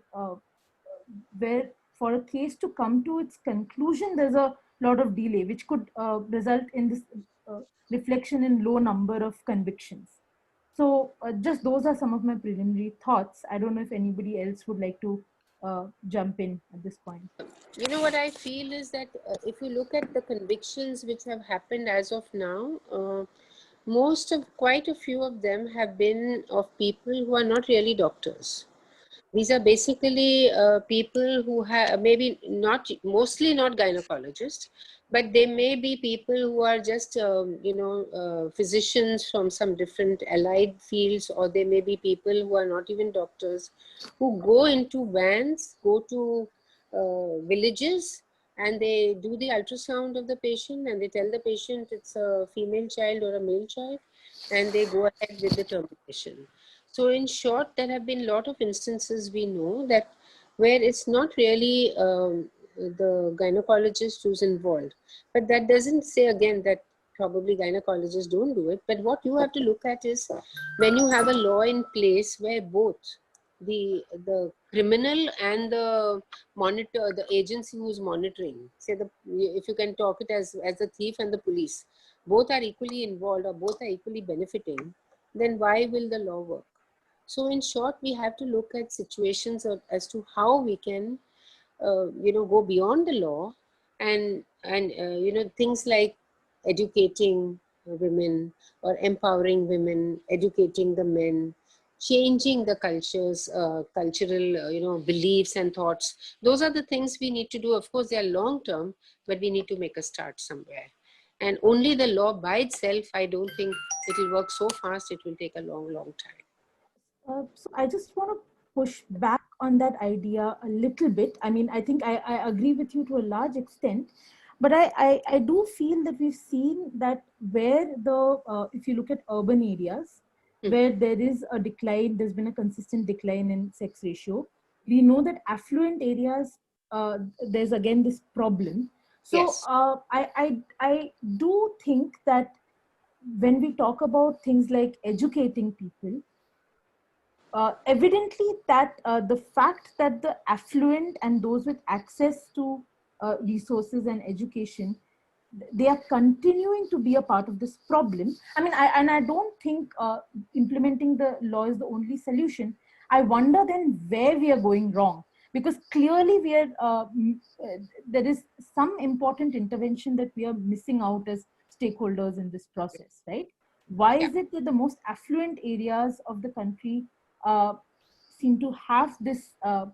for a case to come to its conclusion, there's a lot of delay, which could result in this reflection in low number of convictions. So just those are some of my preliminary thoughts. I don't know if anybody else would like to jump in at this point. You know what I feel is that if you look at the convictions which have happened as of now, quite a few of them have been of people who are not really doctors. These are basically people who have maybe not, mostly not gynecologists, but they may be people who are just, physicians from some different allied fields, or they may be people who are not even doctors, who go into vans, go to villages, and they do the ultrasound of the patient, and they tell the patient it's a female child or a male child, and they go ahead with the termination. So in short, there have been a lot of instances we know that where it's not really the gynecologist who's involved. But that doesn't say again that probably gynecologists don't do it. But what you have to look at is when you have a law in place where both the criminal and the monitor, the agency who's monitoring, say if you can talk it as the thief and the police, both are equally involved or both are equally benefiting, then why will the law work? So in short, we have to look at situations as to how we can, go beyond the law, and things like educating women or empowering women, educating the men, changing the cultural, beliefs and thoughts. Those are the things we need to do. Of course, they are long term, but we need to make a start somewhere. And only the law by itself, I don't think it will work so fast. It will take a long, long time. So I just want to push back on that idea a little bit. I mean, I think I agree with you to a large extent, but I do feel that we've seen that where if you look at urban areas, where there is a decline, there's been a consistent decline in sex ratio. We know that affluent areas, there's again this problem. So Yes. I do think that when we talk about things like educating people, evidently that the fact that the affluent and those with access to resources and education, they are continuing to be a part of this problem. I mean, I don't think implementing the law is the only solution. I wonder then where we are going wrong, because clearly there is some important intervention that we are missing out as stakeholders in this process, right? Why is it that the most affluent areas of the country uh, seem to have this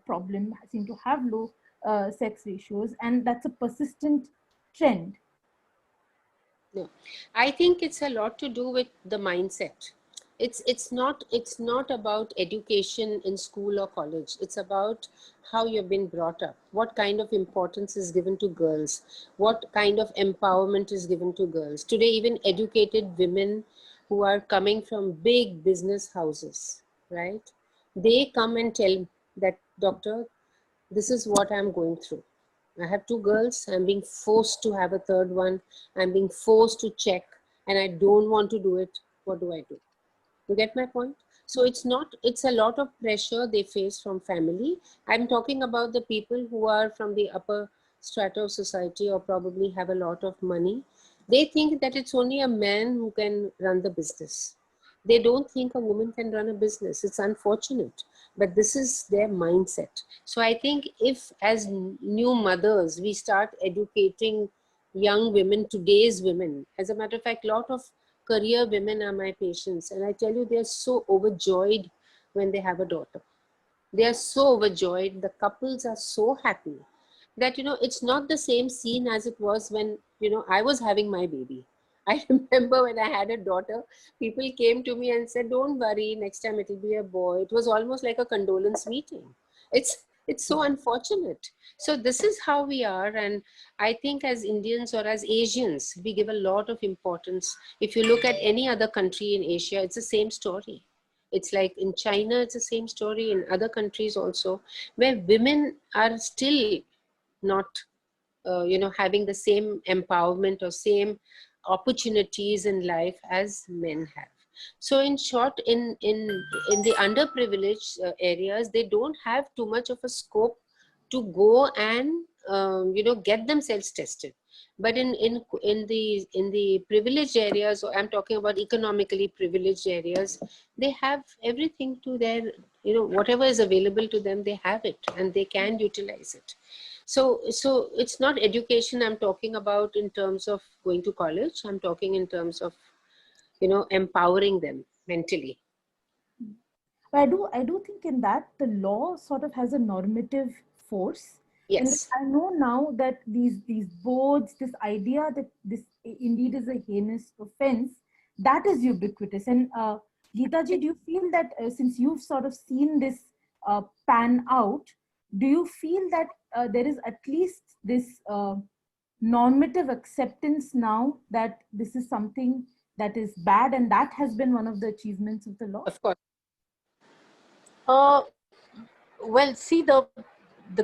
problem, seem to have low sex ratios, and that's a persistent trend? No, I think it's a lot to do with the mindset. it's not about education in school or college. It's about how you've been brought up, what kind of importance is given to girls, what kind of empowerment is given to girls. Today, even educated women who are coming from big business houses, right? They come and tell that, doctor, this is what I'm going through. I have two girls, I'm being forced to have a third one, I'm being forced to check, and I don't want to do it. What do I do? You get my point? So it's a lot of pressure they face from family. I'm talking about the people who are from the upper strata of society or probably have a lot of money. They think that it's only a man who can run the business. They don't think a woman can run a business. It's unfortunate, but this is their mindset. So I think if as new mothers, we start educating young women, today's women, as a matter of fact, a lot of career women are my patients, and I tell you, they're so overjoyed when they have a daughter. They are so overjoyed. The couples are so happy that, it's not the same scene as it was when, I was having my baby. I remember when I had a daughter, people came to me and said, don't worry, next time it'll be a boy. It was almost like a condolence meeting. It's so unfortunate. So this is how we are. And I think as Indians or as Asians, we give a lot of importance. If you look at any other country in Asia, it's the same story. It's like in China, it's the same story, in other countries also, where women are still not, having the same empowerment or same opportunities in life as men have. So in short, in the underprivileged areas, they don't have too much of a scope to go and get themselves tested. But in the privileged areas, or I'm talking about economically privileged areas, they have everything to their, whatever is available to them, they have it and they can utilize it. So it's not education I'm talking about in terms of going to college. I'm talking in terms of, empowering them mentally. I do think in that the law sort of has a normative force. And Yes. I know now that these boards, this idea that this indeed is a heinous offense, that is ubiquitous. And Geeta ji, do you feel that since you've sort of seen this pan out, do you feel that there is at least this normative acceptance now that this is something that is bad, and that has been one of the achievements of the law? Of course. Uh, well, see, the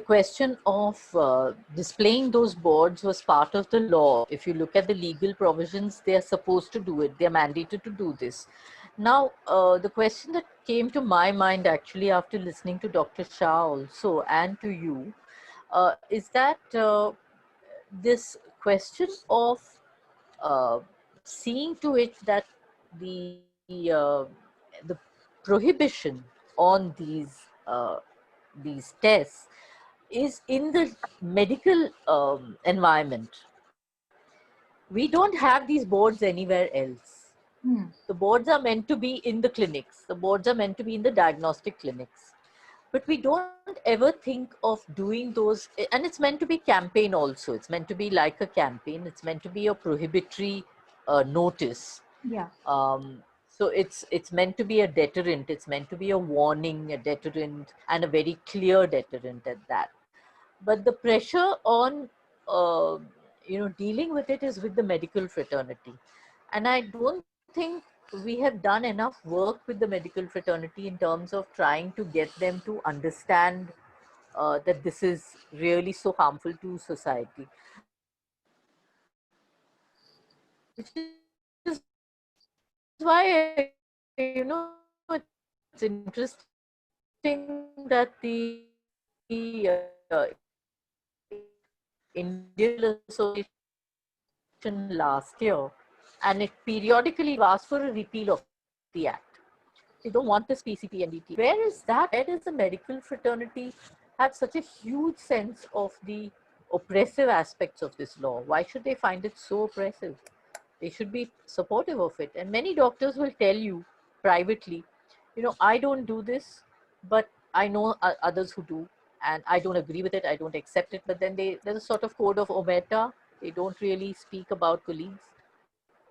question of displaying those boards was part of the law. If you look at the legal provisions, they are supposed to do it. They are mandated to do this. Now, the question that came to my mind actually after listening to Dr. Shah also and to you is that this question of seeing to it that the prohibition on these tests is in the medical environment. We don't have these boards anywhere else. The boards are meant to be in the clinics. The boards are meant to be in the diagnostic clinics. But we don't ever think of doing those, and it's meant to be campaign also. It's meant to be like a campaign. It's meant to be a prohibitory notice. Yeah. So it's meant to be a deterrent. It's meant to be a warning, a deterrent, and a very clear deterrent at that. But the pressure on dealing with it is with the medical fraternity, and I don't think we have done enough work with the medical fraternity in terms of trying to get them to understand that this is really so harmful to society. Which is why, it's interesting that the Indian Association last year, and it periodically asked for a repeal of the act. They don't want this PCPNDT. Where is that? Where does the medical fraternity have such a huge sense of the oppressive aspects of this law? Why should they find it so oppressive? They should be supportive of it. And many doctors will tell you privately, I don't do this, but I know others who do, and I don't agree with it, I don't accept it. But then there's a sort of code of omerta. They don't really speak about colleagues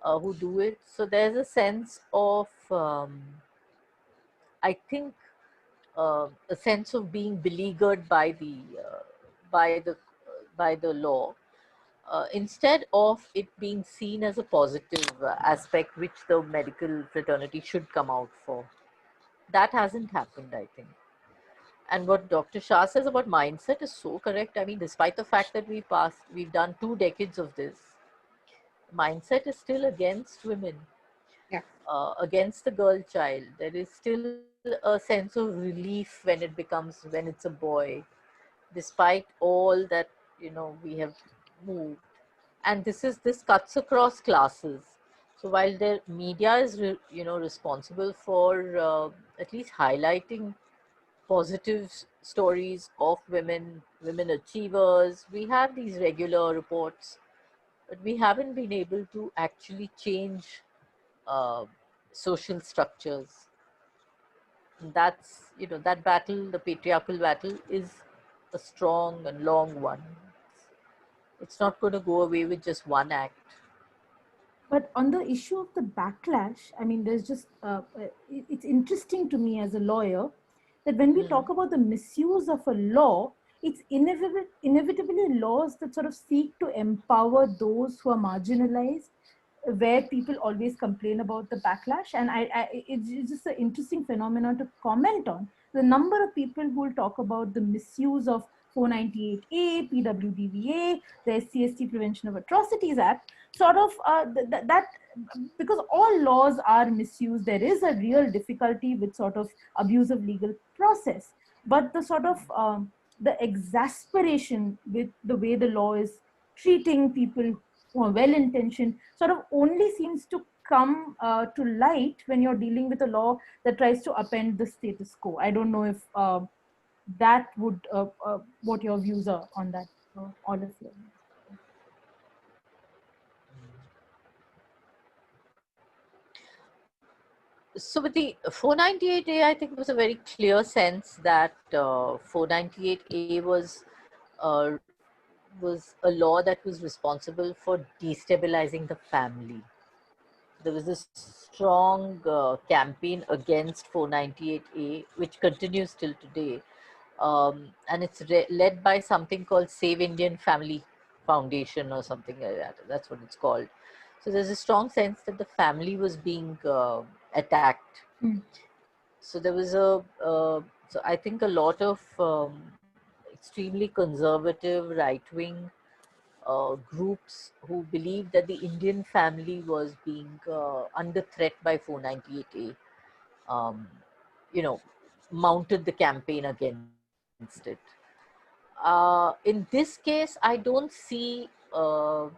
who do it. So there's a sense of I think, a sense of being beleaguered by the by the law, instead of it being seen as a positive aspect which the medical fraternity should come out for. That hasn't happened, I think. And what Dr. Shah says about mindset is so correct. I mean, despite the fact that we've done 2 decades of this, mindset is still against women, Yeah. against the girl child. There is still a sense of relief when it's a boy, despite all that, we have moved. And this cuts across classes. So while the media is responsible for at least highlighting positive stories of women achievers, we have these regular reports, but we haven't been able to actually change uh, social structures. And that's, that battle, the patriarchal battle, is a strong and long one. It's not going to go away with just one act. But on the issue of the backlash, I mean, there's just, it's interesting to me as a lawyer that when we talk about the misuse of a law, it's inevitably laws that sort of seek to empower those who are marginalized, where people always complain about the backlash. And it's just an interesting phenomenon to comment on. The number of people who will talk about the misuse of 498A, PWDVA, the SCST Prevention of Atrocities Act, sort of that, because all laws are misused, there is a real difficulty with sort of abusive legal process. But the sort of the exasperation with the way the law is treating people who are well intentioned sort of only seems to come to light when you're dealing with a law that tries to upend the status quo. I don't know if that would what your views are on that, all of you. So with the 498A, I think it was a very clear sense that 498A was a law that was responsible for destabilizing the family. There was a strong campaign against 498A, which continues till today. And it's led by something called Save Indian Family Foundation or something like that. That's what it's called. So there's a strong sense that the family was being attacked. So there was so I think a lot of extremely conservative right-wing groups who believed that the Indian family was being under threat by 498A, mounted the campaign against it. In this case, I don't see the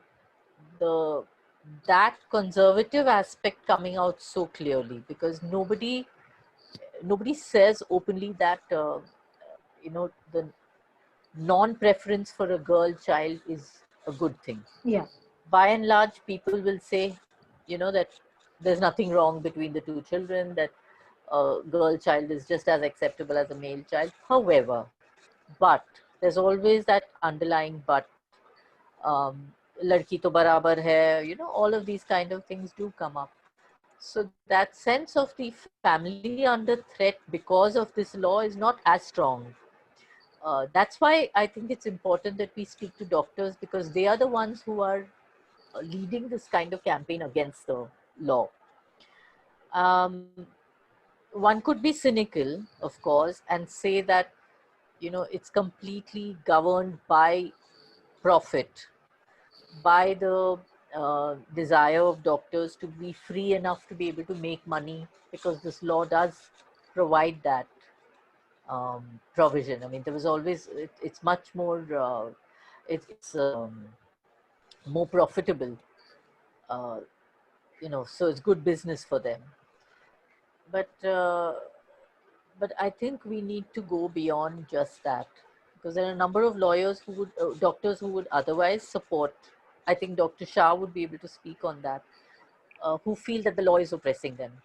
that conservative aspect coming out so clearly, because nobody says openly that the non-preference for a girl child is a good thing. Yeah. By and large, people will say, that there's nothing wrong between the two children, that a girl child is just as acceptable as a male child. However, but there's always that underlying but. Ladki to barabar hai, all of these kind of things do come up. So that sense of the family under threat because of this law is not as strong. That's why I think it's important that we speak to doctors, because they are the ones who are leading this kind of campaign against the law. One could be cynical, of course, and say that, it's completely governed by profit, by the desire of doctors to be free enough to be able to make money, because this law does provide that provision. I mean, there was always, it's much more, it's more profitable, uh, so it's good business for them. But I think we need to go beyond just that, because there are a number of lawyers who would, doctors who would otherwise support. I think Dr. Shah would be able to speak on that, who feel that the law is oppressing them.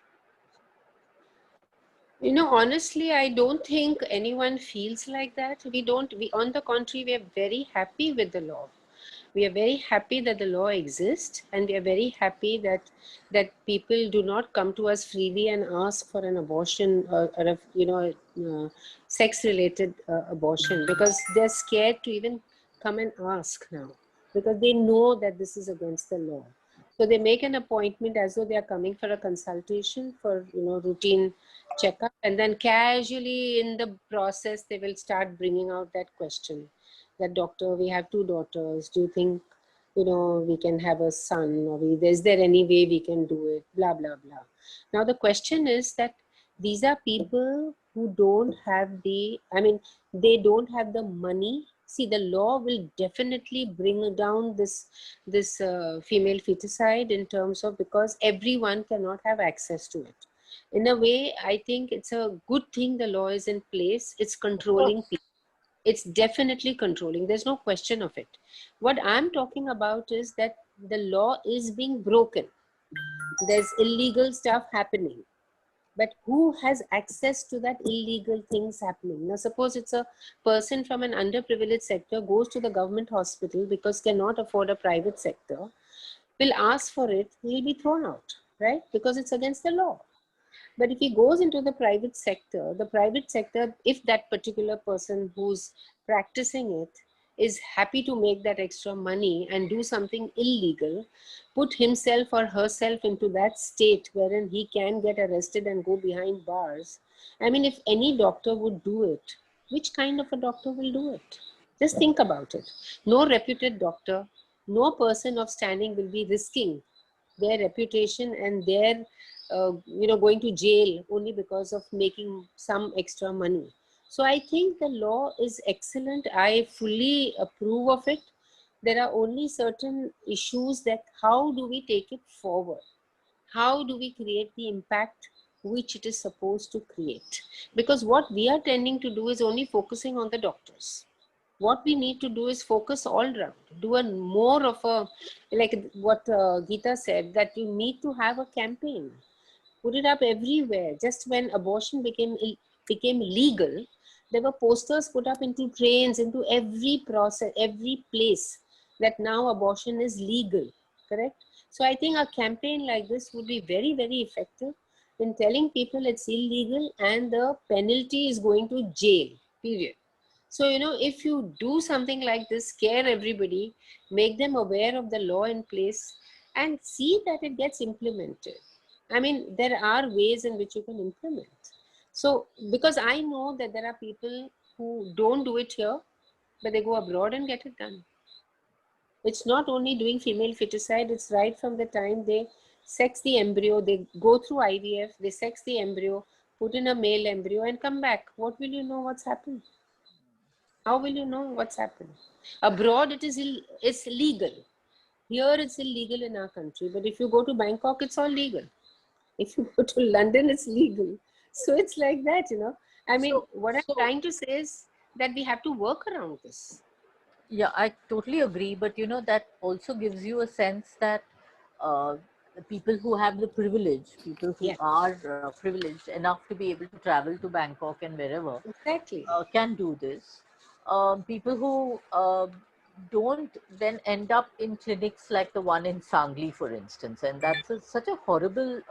Honestly, I don't think anyone feels like that. We, on the contrary, we are very happy with the law. We are very happy that the law exists, and we are very happy that people do not come to us freely and ask for an abortion or a, sex related abortion, because they're scared to even come and ask now, because they know that this is against the law. So they make an appointment as though they are coming for a consultation for routine checkup, and then casually in the process they will start bringing out that question, that doctor, we have two daughters, do you think we can have a son, or is there any way we can do it, blah blah blah. Now the question is that these are people who don't have they don't have the money. See, the law will definitely bring down this female feticide, in terms of, because everyone cannot have access to it. In a way, I think it's a good thing the law is in place. It's controlling people. It's definitely controlling. There's no question of it. What I'm talking about is that the law is being broken. There's illegal stuff happening. But who has access to that illegal things happening? Now, suppose it's a person from an underprivileged sector goes to the government hospital because cannot afford a private sector, will ask for it, he'll be thrown out, right? Because it's against the law. But if he goes into the private sector, if that particular person who's practicing it is happy to make that extra money and do something illegal, put himself or herself into that state wherein he can get arrested and go behind bars. I mean, if any doctor would do it, which kind of a doctor will do it? Just think about it. No reputed doctor, no person of standing will be risking their reputation and their going to jail only because of making some extra money. So I think the law is excellent. I fully approve of it. There are only certain issues, that how do we take it forward? How do we create the impact which it is supposed to create? Because what we are tending to do is only focusing on the doctors. What we need to do is focus all round, do a more of a, like what Geeta said, that you need to have a campaign, put it up everywhere. Just when abortion became legal, there were posters put up into trains, into every process, every place, that now abortion is legal, correct? So I think a campaign like this would be very, very effective in telling people it's illegal and the penalty is going to jail, period. So, if you do something like this, scare everybody, make them aware of the law in place, and see that it gets implemented. I mean, there are ways in which you can implement. So, because I know that there are people who don't do it here, but they go abroad and get it done. It's not only doing female feticide, it's right from the time they sex the embryo, they go through IVF, they sex the embryo, put in a male embryo and come back. What will you know what's happened? How will you know what's happened? Abroad, it's legal. Here, it's illegal in our country. But if you go to Bangkok, it's all legal. If you go to London, it's legal. So it's like that. I mean, what I'm trying to say is that we have to work around this. Yeah, I totally agree. But that also gives you a sense that the people who have the privilege, people who are privileged enough to be able to travel to Bangkok and wherever, exactly, can do this. People who don't then end up in clinics like the one in Sangli, for instance, and that's such a horrible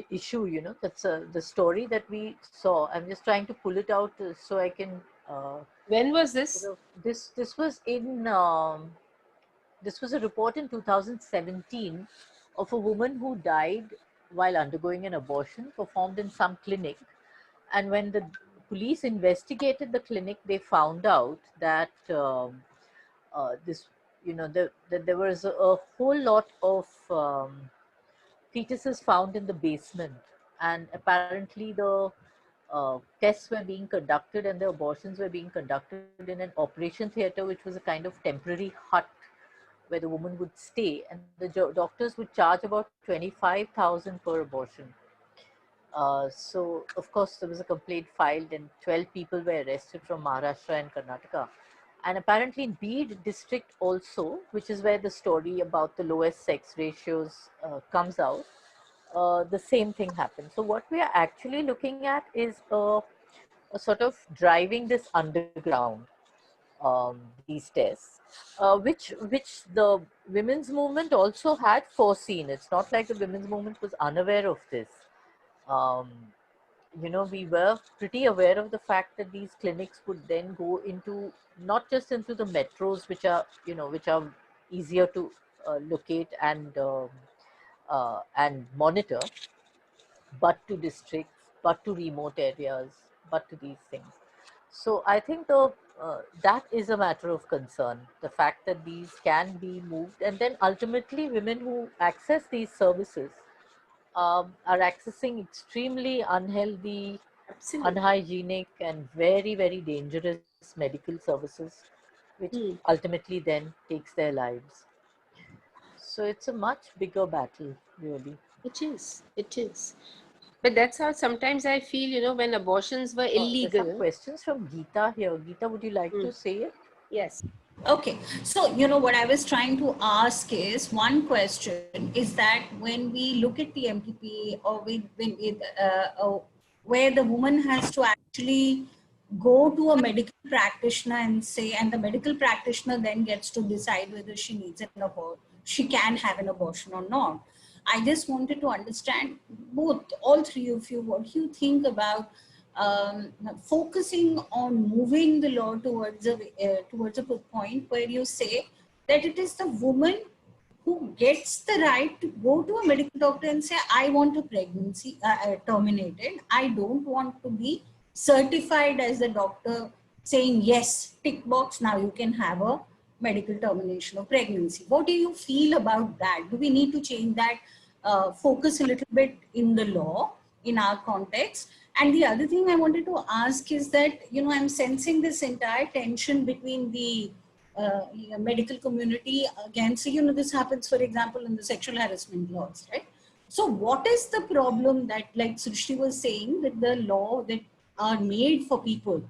issue. That's the story that we saw. I'm just trying to pull it out so I can. When was this? This was in. This was a report in 2017 of a woman who died while undergoing an abortion performed in some clinic. And when the police investigated the clinic, they found out that that there was a whole lot of fetuses found in the basement. And apparently the tests were being conducted and the abortions were being conducted in an operation theater, which was a kind of temporary hut where the woman would stay, and the doctors would charge about 25,000 per abortion. So, of course, there was a complaint filed, and 12 people were arrested from Maharashtra and Karnataka. And apparently, in Bid district also, which is where the story about the lowest sex ratios comes out, the same thing happened. So, what we are actually looking at is a sort of driving this underground. these tests, which the women's movement also had foreseen. It's not like the women's movement was unaware of this. Um, we were pretty aware of the fact that these clinics would then go into, not just into the metros, which are easier to locate and monitor, but to districts, but to remote areas, but to these things. So I think that is a matter of concern, the fact that these can be moved, and then ultimately women who access these services are accessing extremely unhealthy, Absolutely. unhygienic, and very, very dangerous medical services, which ultimately then takes their lives. So it's a much bigger battle, really. It is. It is. But that's how sometimes I feel, when abortions were There's some illegal. questions from Geeta here. Geeta, would you like to say it? Yes. Okay, so what I was trying to ask is, one question is that when we look at the MTP, or where the woman has to actually go to a medical practitioner and say, and the medical practitioner then gets to decide whether she needs an abortion, she can have an abortion or not. I just wanted to understand all three of you, what you think about focusing on moving the law towards a point where you say that it is the woman who gets the right to go to a medical doctor and say, I want a pregnancy terminated. I don't want to be certified as the doctor saying, yes, tick box, now you can have a medical termination of pregnancy. What do you feel about that? Do we need to change that focus a little bit in the law, in our context? And the other thing I wanted to ask is that, I'm sensing this entire tension between the medical community against, this happens, for example, in the sexual harassment laws, right? So what is the problem that, like Srishti was saying, that the law that are made for people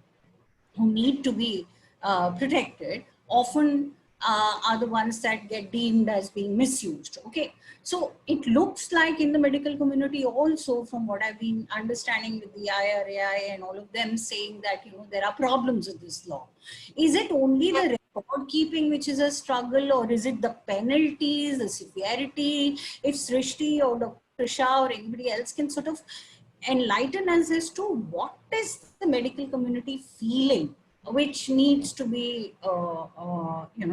who need to be protected often are the ones that get deemed as being misused. Okay, so it looks like in the medical community also, from what I've been understanding with the IRAI and all of them saying that there are problems with this law. Is it only the record keeping which is a struggle, or is it the penalties, the severity? If Srishti or Dr. Shah or anybody else can sort of enlighten us as to what is the medical community feeling which needs to be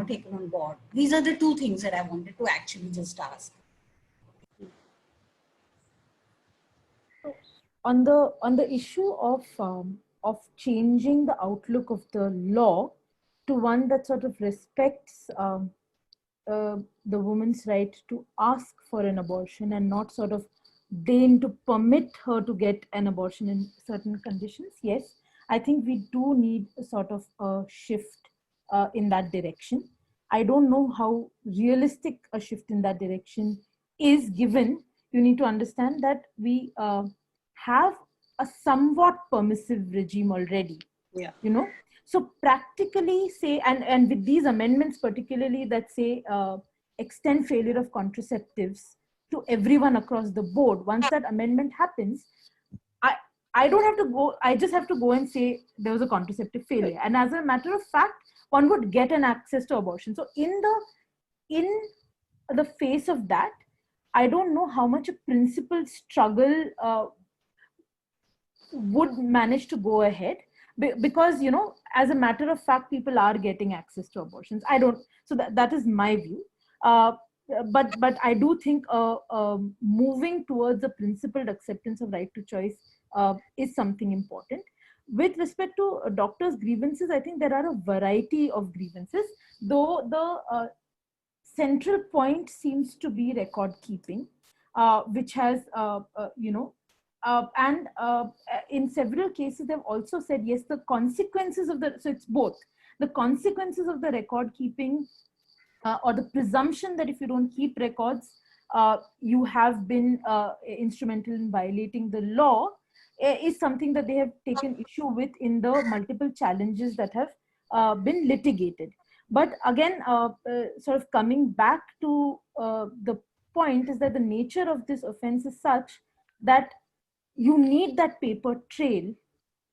taken on board. These are the two things that I wanted to actually just ask. On the issue of changing the outlook of the law to one that sort of respects the woman's right to ask for an abortion and not sort of deign to permit her to get an abortion in certain conditions, yes, I think we do need a sort of a shift in that direction. I don't know how realistic a shift in that direction is, given you need to understand that we have a somewhat permissive regime already. Yeah. So practically say, and with these amendments particularly that say extend failure of contraceptives to everyone across the board, once that amendment happens, I don't have to go, I just have to go and say there was a contraceptive failure. And as a matter of fact, one would get an access to abortion. So in the face of that, I don't know how much a principled struggle would manage to go ahead, because as a matter of fact, people are getting access to abortions. So that is my view. But I do think moving towards a principled acceptance of right to choice is something important. With respect to doctors' grievances, I think there are a variety of grievances, though the central point seems to be record keeping, which has, and in several cases, they've also said, yes, the consequences of so it's both. The consequences of the record keeping or the presumption that if you don't keep records, you have been instrumental in violating the law is something that they have taken issue with in the multiple challenges that have been litigated. But again, sort of coming back to the point is that the nature of this offense is such that you need that paper trail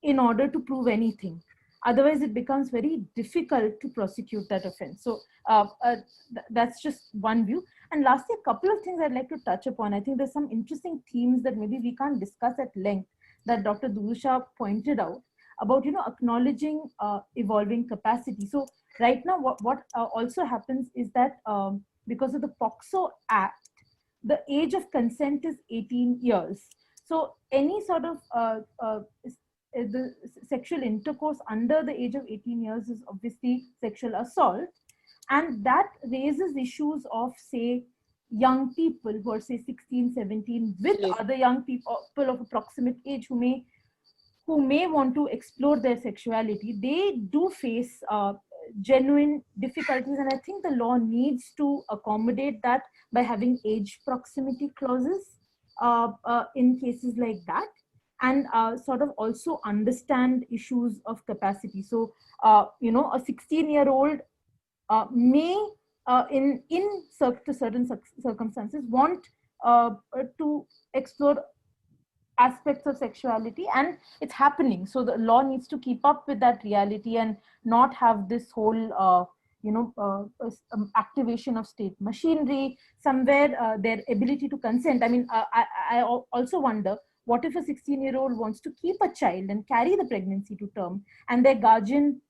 in order to prove anything. Otherwise, it becomes very difficult to prosecute that offense. So that's just one view. And lastly, a couple of things I'd like to touch upon. I think there's some interesting themes that maybe we can't discuss at length that Dr. Duru Shah pointed out about, acknowledging evolving capacity. So right now, what also happens is that because of the POCSO Act, the age of consent is 18 years. So any sort of the sexual intercourse under the age of 18 years is obviously sexual assault. And that raises issues of, say, young people who are, say, 16, 17, with other young people of approximate age who may want to explore their sexuality. They do face genuine difficulties, and I think the law needs to accommodate that by having age proximity clauses in cases like that, and sort of also understand issues of capacity. So, a 16-year-old may, in certain circumstances, want to explore aspects of sexuality, and it's happening. So the law needs to keep up with that reality and not have this whole activation of state machinery somewhere. Their ability to consent, I mean, I also wonder, what if a 16-year-old wants to keep a child and carry the pregnancy to term, and their guardian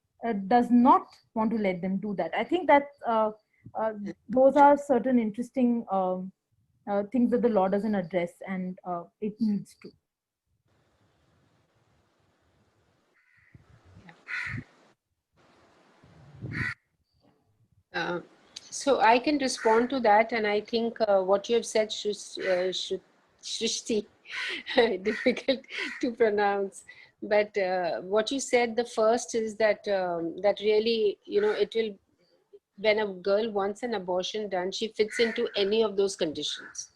does not want to let them do that? I think that those are certain interesting things that the law doesn't address, and it needs to. So I can respond to that, and I think what you have said, Srishti, difficult to pronounce, but what you said, the first is that that really, it will, when a girl wants an abortion done, she fits into any of those conditions.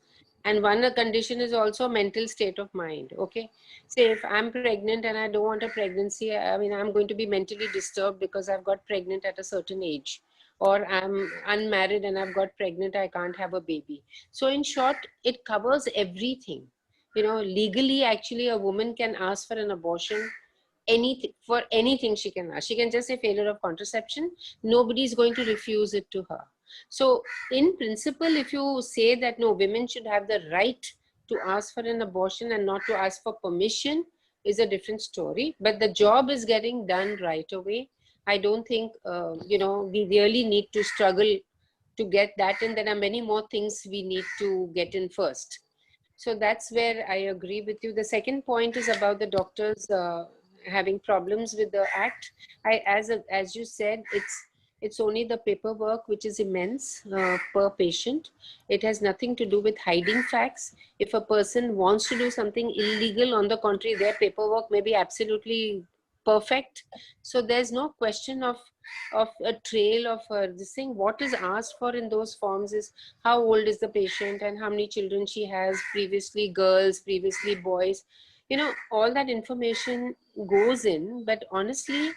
And one condition is also mental state of mind. Okay, say if I'm pregnant and I don't want a pregnancy, I mean, I'm going to be mentally disturbed because I've got pregnant at a certain age, or I'm unmarried and I've got pregnant, I can't have a baby. So in short, it covers everything. Legally, actually, a woman can ask for an abortion for anything. She can ask. She can just say failure of contraception. Nobody is going to refuse it to her. So in principle, if you say that no, women should have the right to ask for an abortion and not to ask for permission, is a different story. But the job is getting done right away. I don't think we really need to struggle to get that in. There are many more things we need to get in first. So that's where I agree with you. The second point is about the doctors having problems with the act. As you said, it's only the paperwork which is immense per patient. It has nothing to do with hiding facts. If a person wants to do something illegal, on the contrary, their paperwork may be absolutely perfect. So there's no question of a trail of this thing. What is asked for in those forms is how old is the patient and how many children she has, previously girls, previously boys. All that information goes in, but honestly,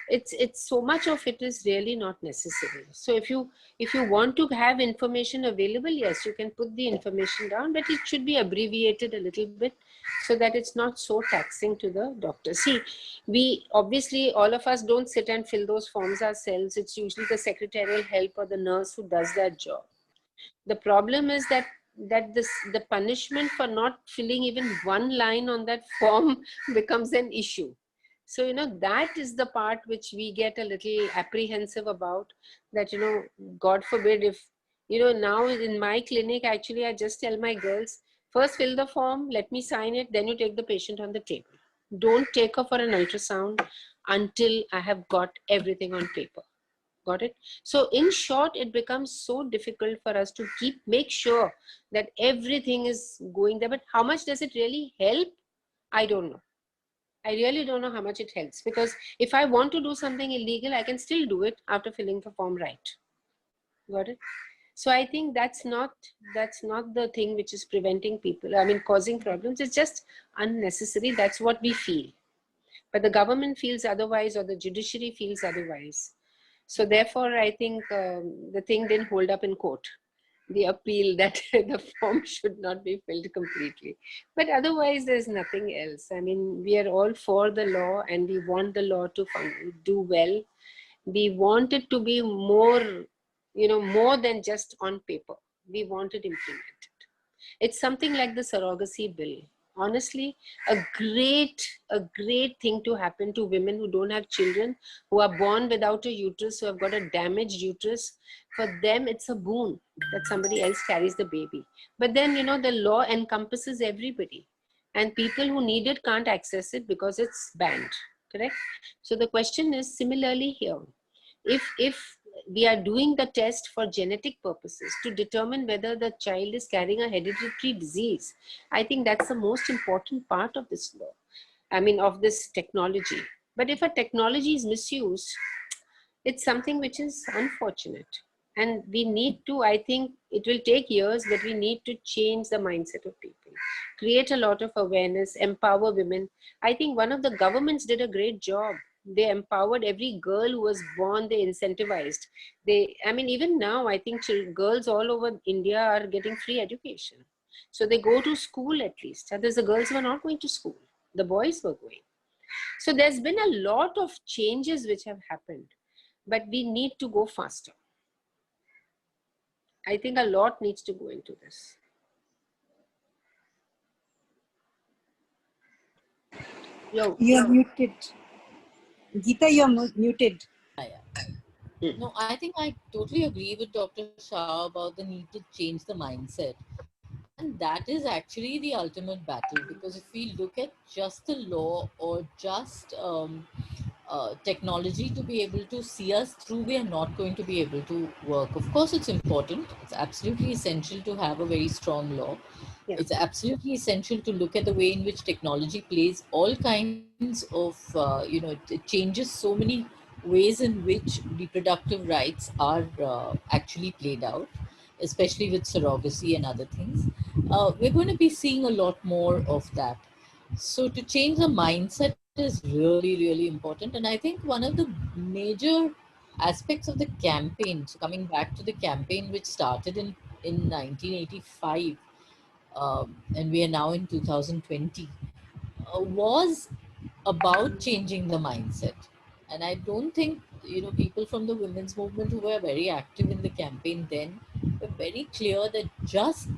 it's so much of it is really not necessary. So if you want to have information available, yes, you can put the information down, but it should be abbreviated a little bit so that it's not so taxing to the doctor. See, we obviously, all of us don't sit and fill those forms ourselves. It's usually the secretarial help or the nurse who does that job. The problem is that the punishment for not filling even one line on that form becomes an issue. So, that is the part which we get a little apprehensive about, that, God forbid if, now in my clinic, actually, I just tell my girls, first fill the form, let me sign it, then you take the patient on the table. Don't take her for an ultrasound until I have got everything on paper. Got it? So in short, it becomes so difficult for us to make sure that everything is going there. But how much does it really help? I don't know. I really don't know how much it helps, because if I want to do something illegal, I can still do it after filling the form right. Got it? So I think that's not the thing which is preventing people, causing problems. It's just unnecessary. That's what we feel. But the government feels otherwise, or the judiciary feels otherwise. So therefore, I think the thing didn't hold up in court. the appeal that the form should not be filled completely. But otherwise, there's nothing else. I mean, we are all for the law and we want the law to do well. We want it to be more, more than just on paper. We want it implemented. It's something like the surrogacy bill. Honestly, a great thing to happen to women who don't have children, who are born without a uterus, who have got a damaged uterus. For them, it's a boon that somebody else carries the baby. But then, the law encompasses everybody. And people who need it can't access it because it's banned. Correct? So the question is similarly here. If we are doing the test for genetic purposes to determine whether the child is carrying a hereditary disease, I think that's the most important part of this law. I mean, of this technology. But if a technology is misused, it's something which is unfortunate. And we need to, I think it will take years, but we need to change the mindset of people, create a lot of awareness, empower women. I think one of the governments did a great job. They empowered every girl who was born, they incentivized. I mean, even now, I think girls all over India are getting free education. So they go to school at least. Others, the girls were not going to school. The boys were going. So there's been a lot of changes which have happened, but we need to go faster. I think a lot needs to go into this. You're muted. Geeta, you're muted. No, I think I totally agree with Dr. Shah about the need to change the mindset. And that is actually the ultimate battle, because if we look at just the law or just technology to be able to see us through, we are not going to be able to work. Of course, it's important. It's absolutely essential to have a very strong law. Yeah. It's absolutely essential to look at the way in which technology plays all kinds of, it changes so many ways in which reproductive rights are actually played out, especially with surrogacy and other things. We're going to be seeing a lot more of that. So to change the mindset is really, really important. And I think one of the major aspects of the campaign, so coming back to the campaign which started in 1985, and we are now in 2020, was about changing the mindset. And I don't think, people from the women's movement who were very active in the campaign then were very clear that just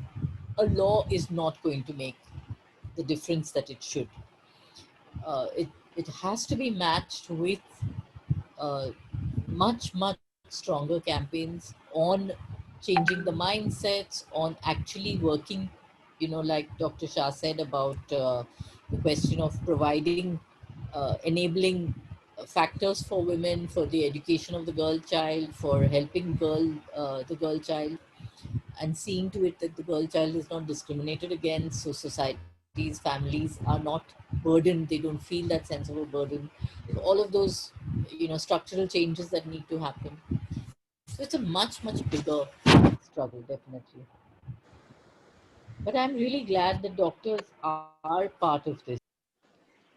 a law is not going to make the difference that it should. It has to be matched with uh, much stronger campaigns on changing the mindsets, on actually working, like Dr. Shah said about the question of providing enabling factors for women, for the education of the girl child, for helping the girl child, and seeing to it that the girl child is not discriminated against, so societies, families are not burdened, they don't feel that sense of a burden. So all of those, structural changes that need to happen. So it's a much bigger struggle, definitely. But I'm really glad that doctors are part of this.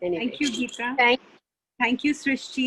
Anyway. Thank you, Geeta. Thank Thank you, Srishti.